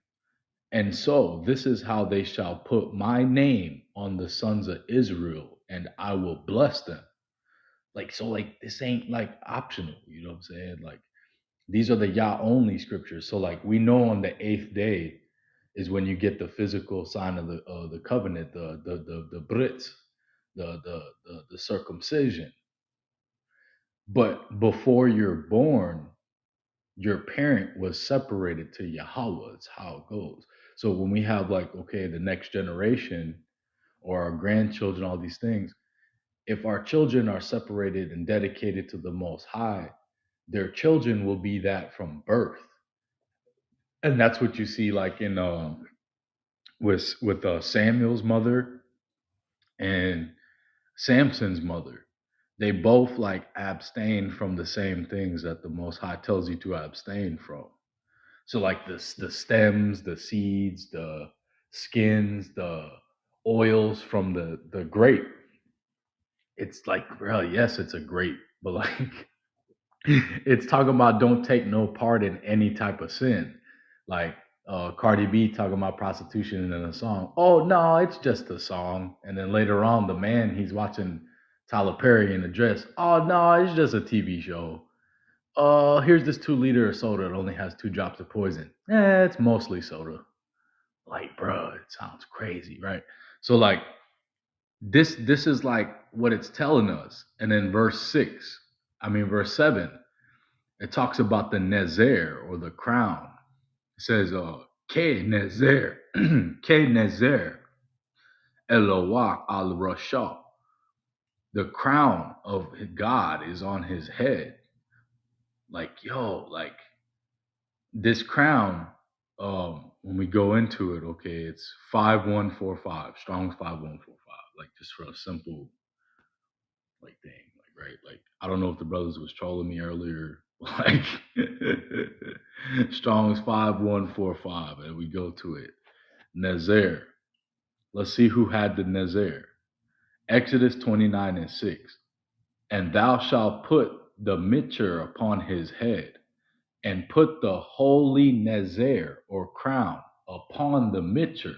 And so this is how they shall put my name on the sons of Israel, and I will bless them. Like, so like this ain't like optional, you know what I'm saying? Like these are the Yah only scriptures. So like we know on the 8th day is when you get the physical sign of the covenant, the Brits, the circumcision. But before you're born, your parent was separated to Yahweh. It's how it goes. So when we have like, okay, the next generation or our grandchildren, all these things, if our children are separated and dedicated to the Most High, their children will be that from birth. And that's what you see like in with Samuel's mother and Samson's mother. They both like abstain from the same things that the Most High tells you to abstain from. So like the stems, the seeds, the skins, the oils from the grape. It's like, bro, yes, it's a grape, but like it's talking about don't take no part in any type of sin. Like Cardi B talking about prostitution in a song. Oh no, it's just a song. And then later on, the man he's watching Tyler Perry in a dress. Oh no, it's just a TV show. Here's this 2 liter of soda that only has 2 drops of poison. It's mostly soda. Like, bro, it sounds crazy, right? So like this is like what it's telling us. And then verse 7, it talks about the Nezer, or the crown. It says, Ke Nezer, Ke Nezer, Eloah al Rasha. The crown of God is on his head. Like, yo, like this crown, when we go into it, okay, it's 5145, Strong's 5145, like just for a simple like thing, like right, like I don't know if the brothers was trolling me earlier, like Strong's 5145, and we go to it. Nazir. Let's see who had the Nazir. Exodus 29:6. And thou shalt put the mitre upon his head, and put the holy Nezer or crown upon the mitre.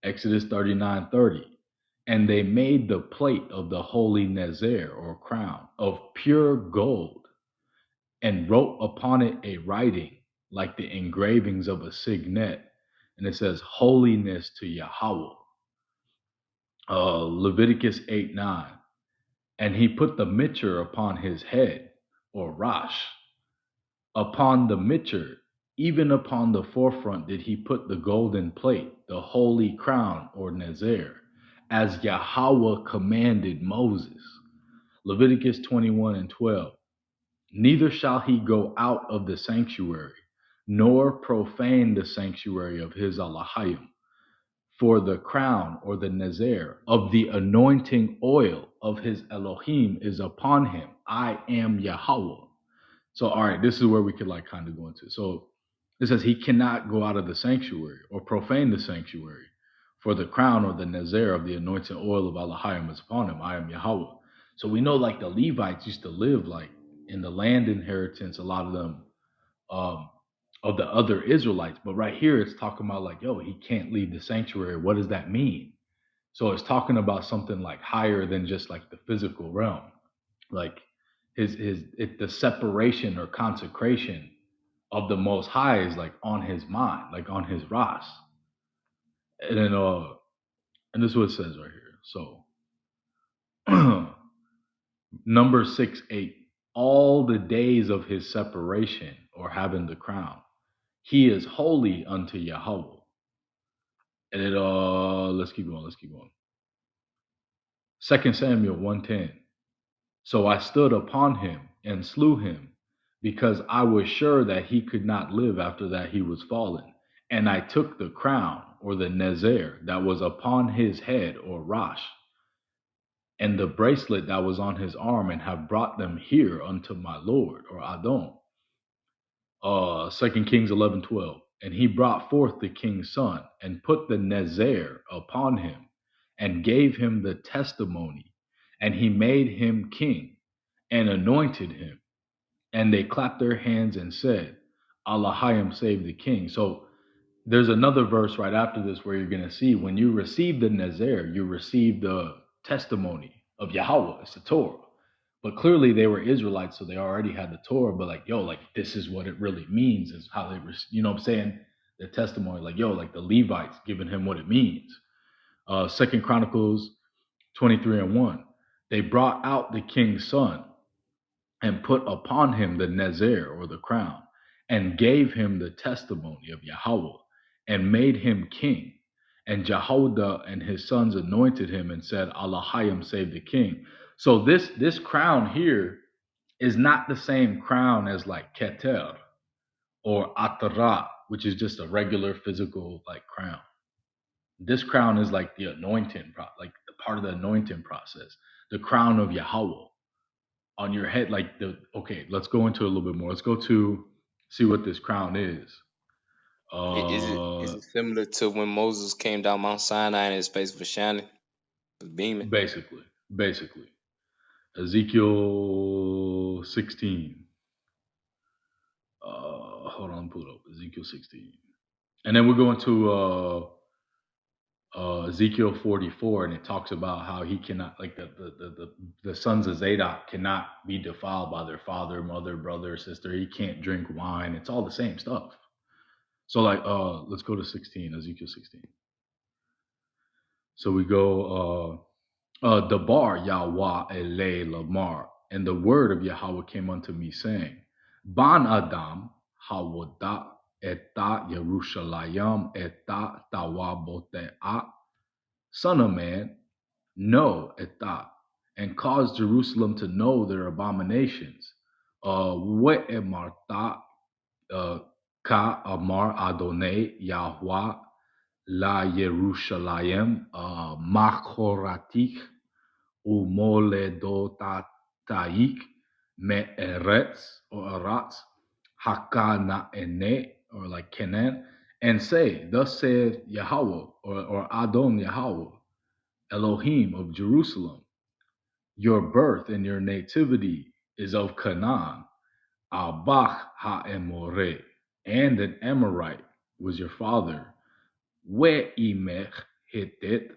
Exodus 39:30. And they made the plate of the holy Nezer or crown of pure gold, and wrote upon it a writing like the engravings of a signet. And it says, Holiness to Yahweh. Leviticus 8:9. And he put the mitre upon his head, or Rosh. Upon the mitre, even upon the forefront, did he put the golden plate, the holy crown, or Nezer, as Yahweh commanded Moses. Leviticus 21:12. Neither shall he go out of the sanctuary, nor profane the sanctuary of his Elohim. For the crown or the Nezer of the anointing oil of his Elohim is upon him. I am Yahweh. So, all right, this is where we could like kind of go into. So it says he cannot go out of the sanctuary or profane the sanctuary, for the crown or the Nezer of the anointing oil of Elohim is upon him. I am Yahweh. So we know like the Levites used to live like in the land inheritance, a lot of them um, of the other Israelites. But right here, it's talking about like, yo, he can't leave the sanctuary. What does that mean? So it's talking about something like higher than just like the physical realm, like the separation or consecration of the Most High is like on his mind, like on his Ras. And then and this is what it says right here. So number 6:8, all the days of his separation or having the crown, he is holy unto Yahweh. And it let's keep going. 2 Samuel 1:10. So I stood upon him and slew him, because I was sure that he could not live after that he was fallen. And I took the crown or the Nezer that was upon his head or Rosh, and the bracelet that was on his arm, and have brought them here unto my Lord or Adon. 2 Kings 11:12. And he brought forth the king's son, and put the Nezer upon him, and gave him the testimony, and he made him king, and anointed him. And they clapped their hands and said, Allahayim save the king. So there's another verse right after this where you're going to see when you receive the Nezer, you receive the testimony of Yahweh. It's the Torah. But clearly they were Israelites, so they already had the Torah. But like, yo, like this is what it really means, is how they, you know what I'm saying? The testimony, like, yo, like the Levites giving him what it means. Second Chronicles 23:1. They brought out the king's son and put upon him the Nezer or the crown, and gave him the testimony of Yahweh, and made him king. And Jehoiada and his sons anointed him and said, Allahayim save the king. So this crown here is not the same crown as like Keter or Atara, which is just a regular physical like crown. This crown is like the anointing, like the part of the anointing process, the crown of Yahweh on your head. Like okay, let's go into it a little bit more. Let's go to see what this crown is. Is it similar to when Moses came down Mount Sinai and his face was shining, was beaming? Basically Ezekiel 16. Hold on, pull it up. Ezekiel 16, and then we're going to Ezekiel 44, and it talks about how he cannot, like the sons of Zadok cannot be defiled by their father, mother, brother, sister. He can't drink wine. It's all the same stuff. So like, let's go to 16, Ezekiel 16. So we go, Dabar Yahweh Ele Lamar, and the word of Yahweh came unto me, saying, Ban Adam Hawodah Eta Yerushalayim Eta Tawaboteah, son of man, know Eta, and cause Jerusalem to know their abominations. We'emarta Ka Amar Adonai Yahweh La Yerushalayim Machoratik Umoledotataik Me'eretz or Eretz Hakana Ene, or like Kenan, and say, Thus saith Yahweh or Adon Yahweh, Elohim of Jerusalem, Your birth and your nativity is of Canaan, Abach ha'emore, and an Amorite was your father, We'imech Hittite,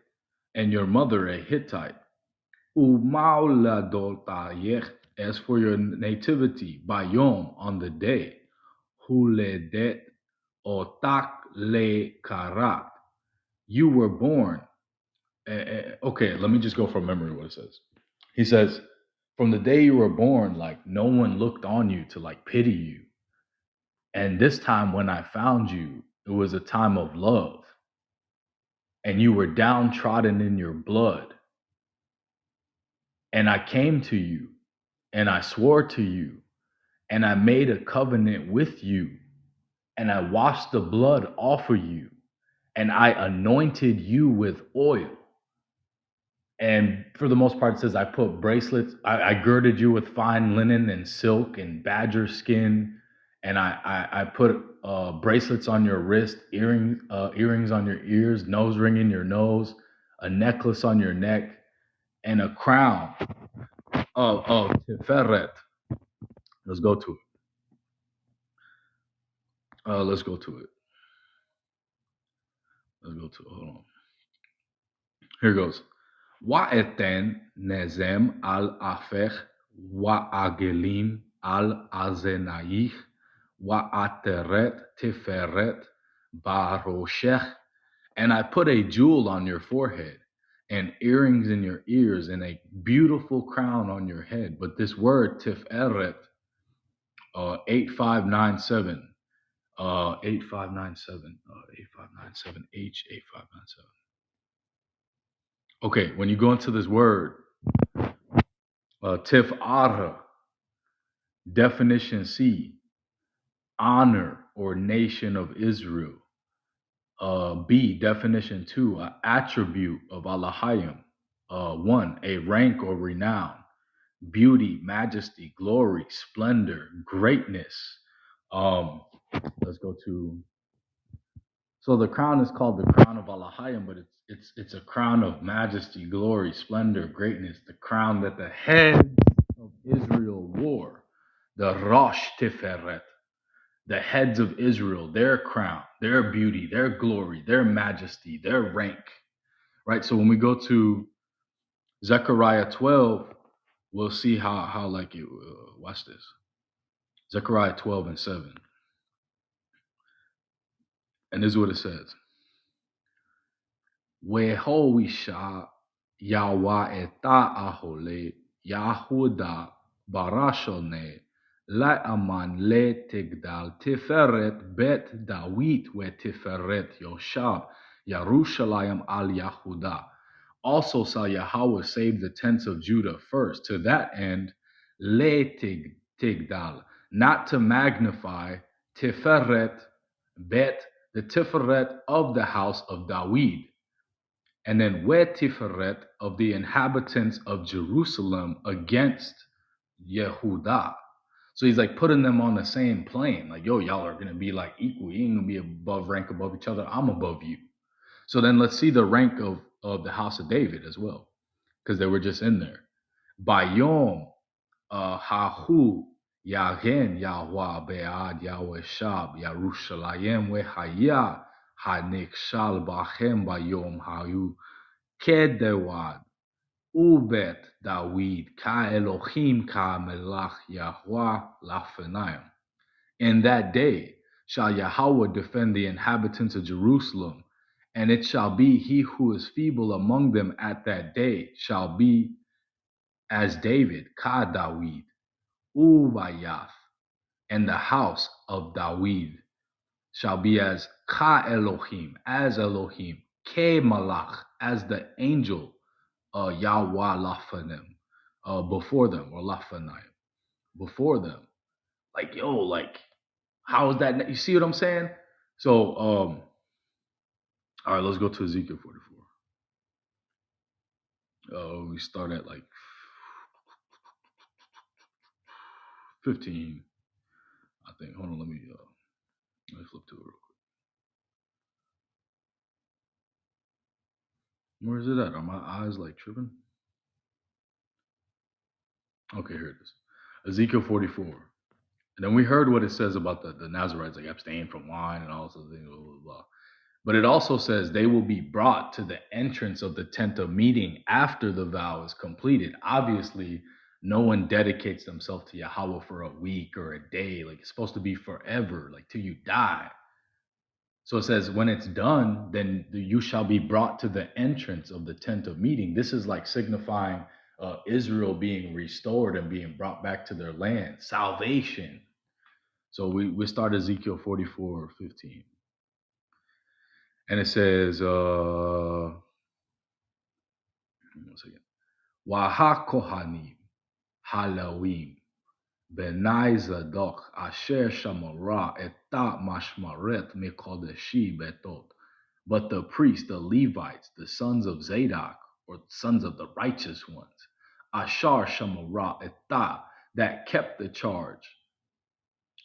and your mother a Hittite. Umauladotayech, as for your nativity, Bayom, on the day, Huledet otak le karat, you were born. Okay, let me just go from memory what it says. He says, from the day you were born, like no one looked on you to like pity you. And this time when I found you, it was a time of love. And you were downtrodden in your blood. And I came to you and I swore to you and I made a covenant with you and I washed the blood off of you and I anointed you with oil. And for the most part, it says, I put bracelets, I girded you with fine linen and silk and badger skin. And I put bracelets on your wrist, earrings on your ears, nose ring in your nose, a necklace on your neck, and a crown of Tiferet. Let's go to it. Let's go to it. Let's go to it. Hold on. Here goes. Wa'eten nezem al afech wa'agelim al azenaich wa'ateret tiferet baroshech. And I put a jewel on your forehead and earrings in your ears and a beautiful crown on your head. But this word tiferet, 8597, 8597, 8597, H8597. Okay, when you go into this word, tif'ara, definition C, honor or nation of Israel. B, definition 2, attribute of Allahayim. 1, a rank or renown, beauty, majesty, glory, splendor, greatness. Let's go to. So the crown is called the crown of Allahayim, but it's a crown of majesty, glory, splendor, greatness. The crown that the head of Israel wore, the Rosh Tiferet, the heads of Israel, their crown, their beauty, their glory, their majesty, their rank. Right. So when we go to Zechariah 12, we'll see how like it. Watch this. Zechariah 12 and 7, and this is what it says. Wehoisha Yawa eta ahole Yahuda barashone la aman le tigdal tiferet bet Dawit we tiferet Yoshab Yerushalayim al Yahuda. Also shall Yahweh save the tents of Judah first. To that end, le tigdal, not to magnify tiferet bet, the tiferet of the house of Dawid, and then Tiferet of the inhabitants of Jerusalem against Yehudah. So he's like putting them on the same plane. Like, yo, y'all are going to be like equal. You ain't going to be above rank above each other. I'm above you. So then let's see the rank of the house of David as well, because they were just in there. Bayom Hahu Yagen Yahweh Be'ad Yahweh Shab Yerushalayim Wehaya Hanikshal Bachem Bayom Hayu Kedewad Ubet Dawid Ka Elohim Ka Melach Yahweh Lafenayim. In that day shall Yahweh defend the inhabitants of Jerusalem, and it shall be he who is feeble among them at that day shall be as David, Ka Dawid, Ubayath, and the house of Dawid shall be as Ka Elohim, as Elohim, Ke Malach, as the angel, Yahweh Lafanim, before them, or Lafanayim, before them. Like, yo, like, how is that? You see what I'm saying? So, all right, let's go to Ezekiel 44. We start at like 15, I think. Hold on, let me flip to it real quick. Where is it at? Are my eyes like tripping? Okay, here it is. Ezekiel 44. And then we heard what it says about the Nazirites, like abstain from wine and all this other things, blah, blah, blah. But it also says they will be brought to the entrance of the tent of meeting after the vow is completed. Obviously, no one dedicates themselves to Yahweh for a week or a day. Like it's supposed to be forever, like till you die. So it says, when it's done, then you shall be brought to the entrance of the tent of meeting. This is like signifying Israel being restored and being brought back to their land, salvation. So we start Ezekiel 44:15. And it says, one second. Waha kohanim halawim benai zadok asher shamara eta mashmaret mikodeshi betot. But the priests, the Levites, the sons of Zadok, or sons of the righteous ones, Ashar Shamara Eta, that kept the charge,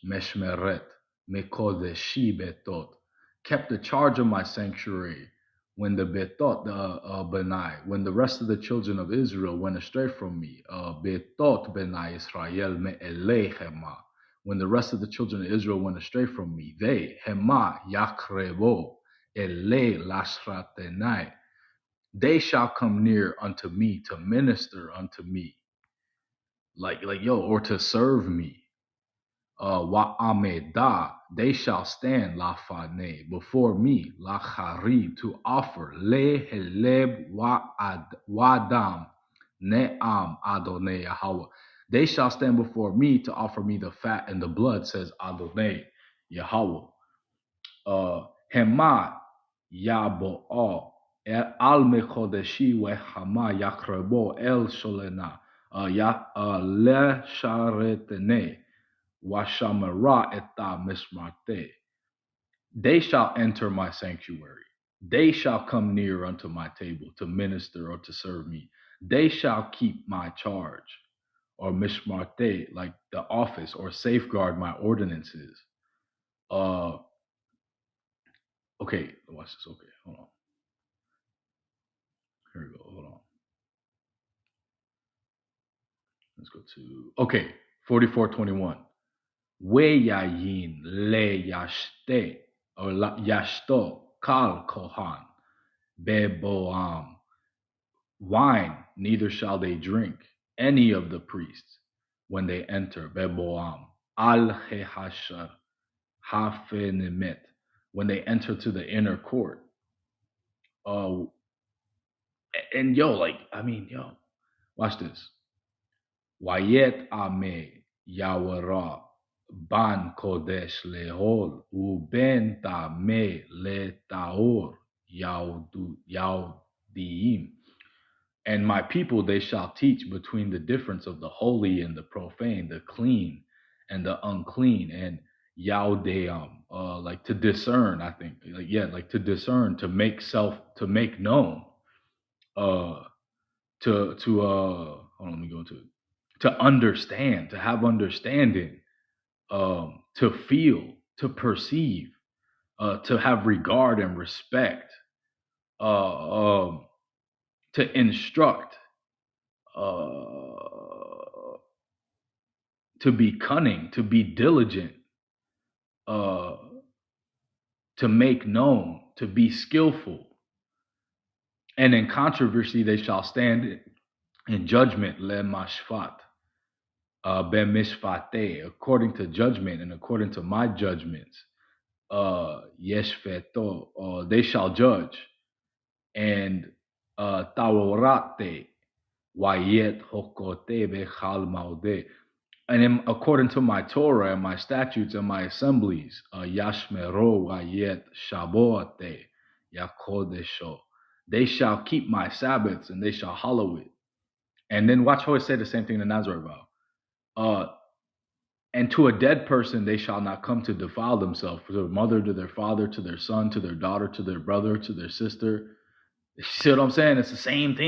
Meshmeret, Mekodeshi Betot, kept the charge of my sanctuary when the Betot, the Benai, when the rest of the children of Israel went astray from me, Betot Benai Israel Me Elehema, when the rest of the children of Israel went astray from me, they, Hema Yakrebo, Ele Lashratenai, they shall come near unto me to minister unto me, or to serve me. Wa'ameda, they shall stand lafane before me, lacharib, to offer le heleb wa'adam ne'am Adonai Yahweh. They shall stand before me to offer me the fat and the blood, says Adonai Yahweh. Hema yabo'o al mekodeshi wehama yakrebo el sholena le sharetene washamara eta mismarte. They shall enter my sanctuary. They shall come near unto my table to minister or to serve me. They shall keep my charge, or mishmarte, like the office, or safeguard my ordinances. Okay, watch this. Okay, hold on. Here we go. Hold on. Let's go to, okay, 44:21. We yayin le yashte, or yashto kal kohan beboam. Wine, neither shall they drink, any of the priests, when they enter beboam. Al hehashar hafenemet, when they enter to the inner court. And watch this. Wayet ame yawara ban kodesh lehol uben tame le taor yaudiim. And my people, they shall teach between the difference of the holy and the profane, the clean and the unclean, and yaudeam, like to discern, I think, like to discern, to make known, hold on, let me go into it. To understand, to have understanding, to feel, to perceive, to have regard and respect, to instruct, to be cunning, to be diligent, to make known, to be skillful. And in controversy they shall stand in judgment, le mashfat, ben mishfate, according to judgment and according to my judgments. Yeshfeto, they shall judge. And taworate, wayet hokote bechal maude. And according to my Torah and my statutes and my assemblies, yashmero wayet shaboate yakodesho. They shall keep my Sabbaths and they shall hallow it. And then watch how it said the same thing in the Nazirite vow. And to a dead person they shall not come to defile themselves, to their mother, to their father, to their son, to their daughter, to their brother, to their sister. You see what I'm saying? It's the same thing.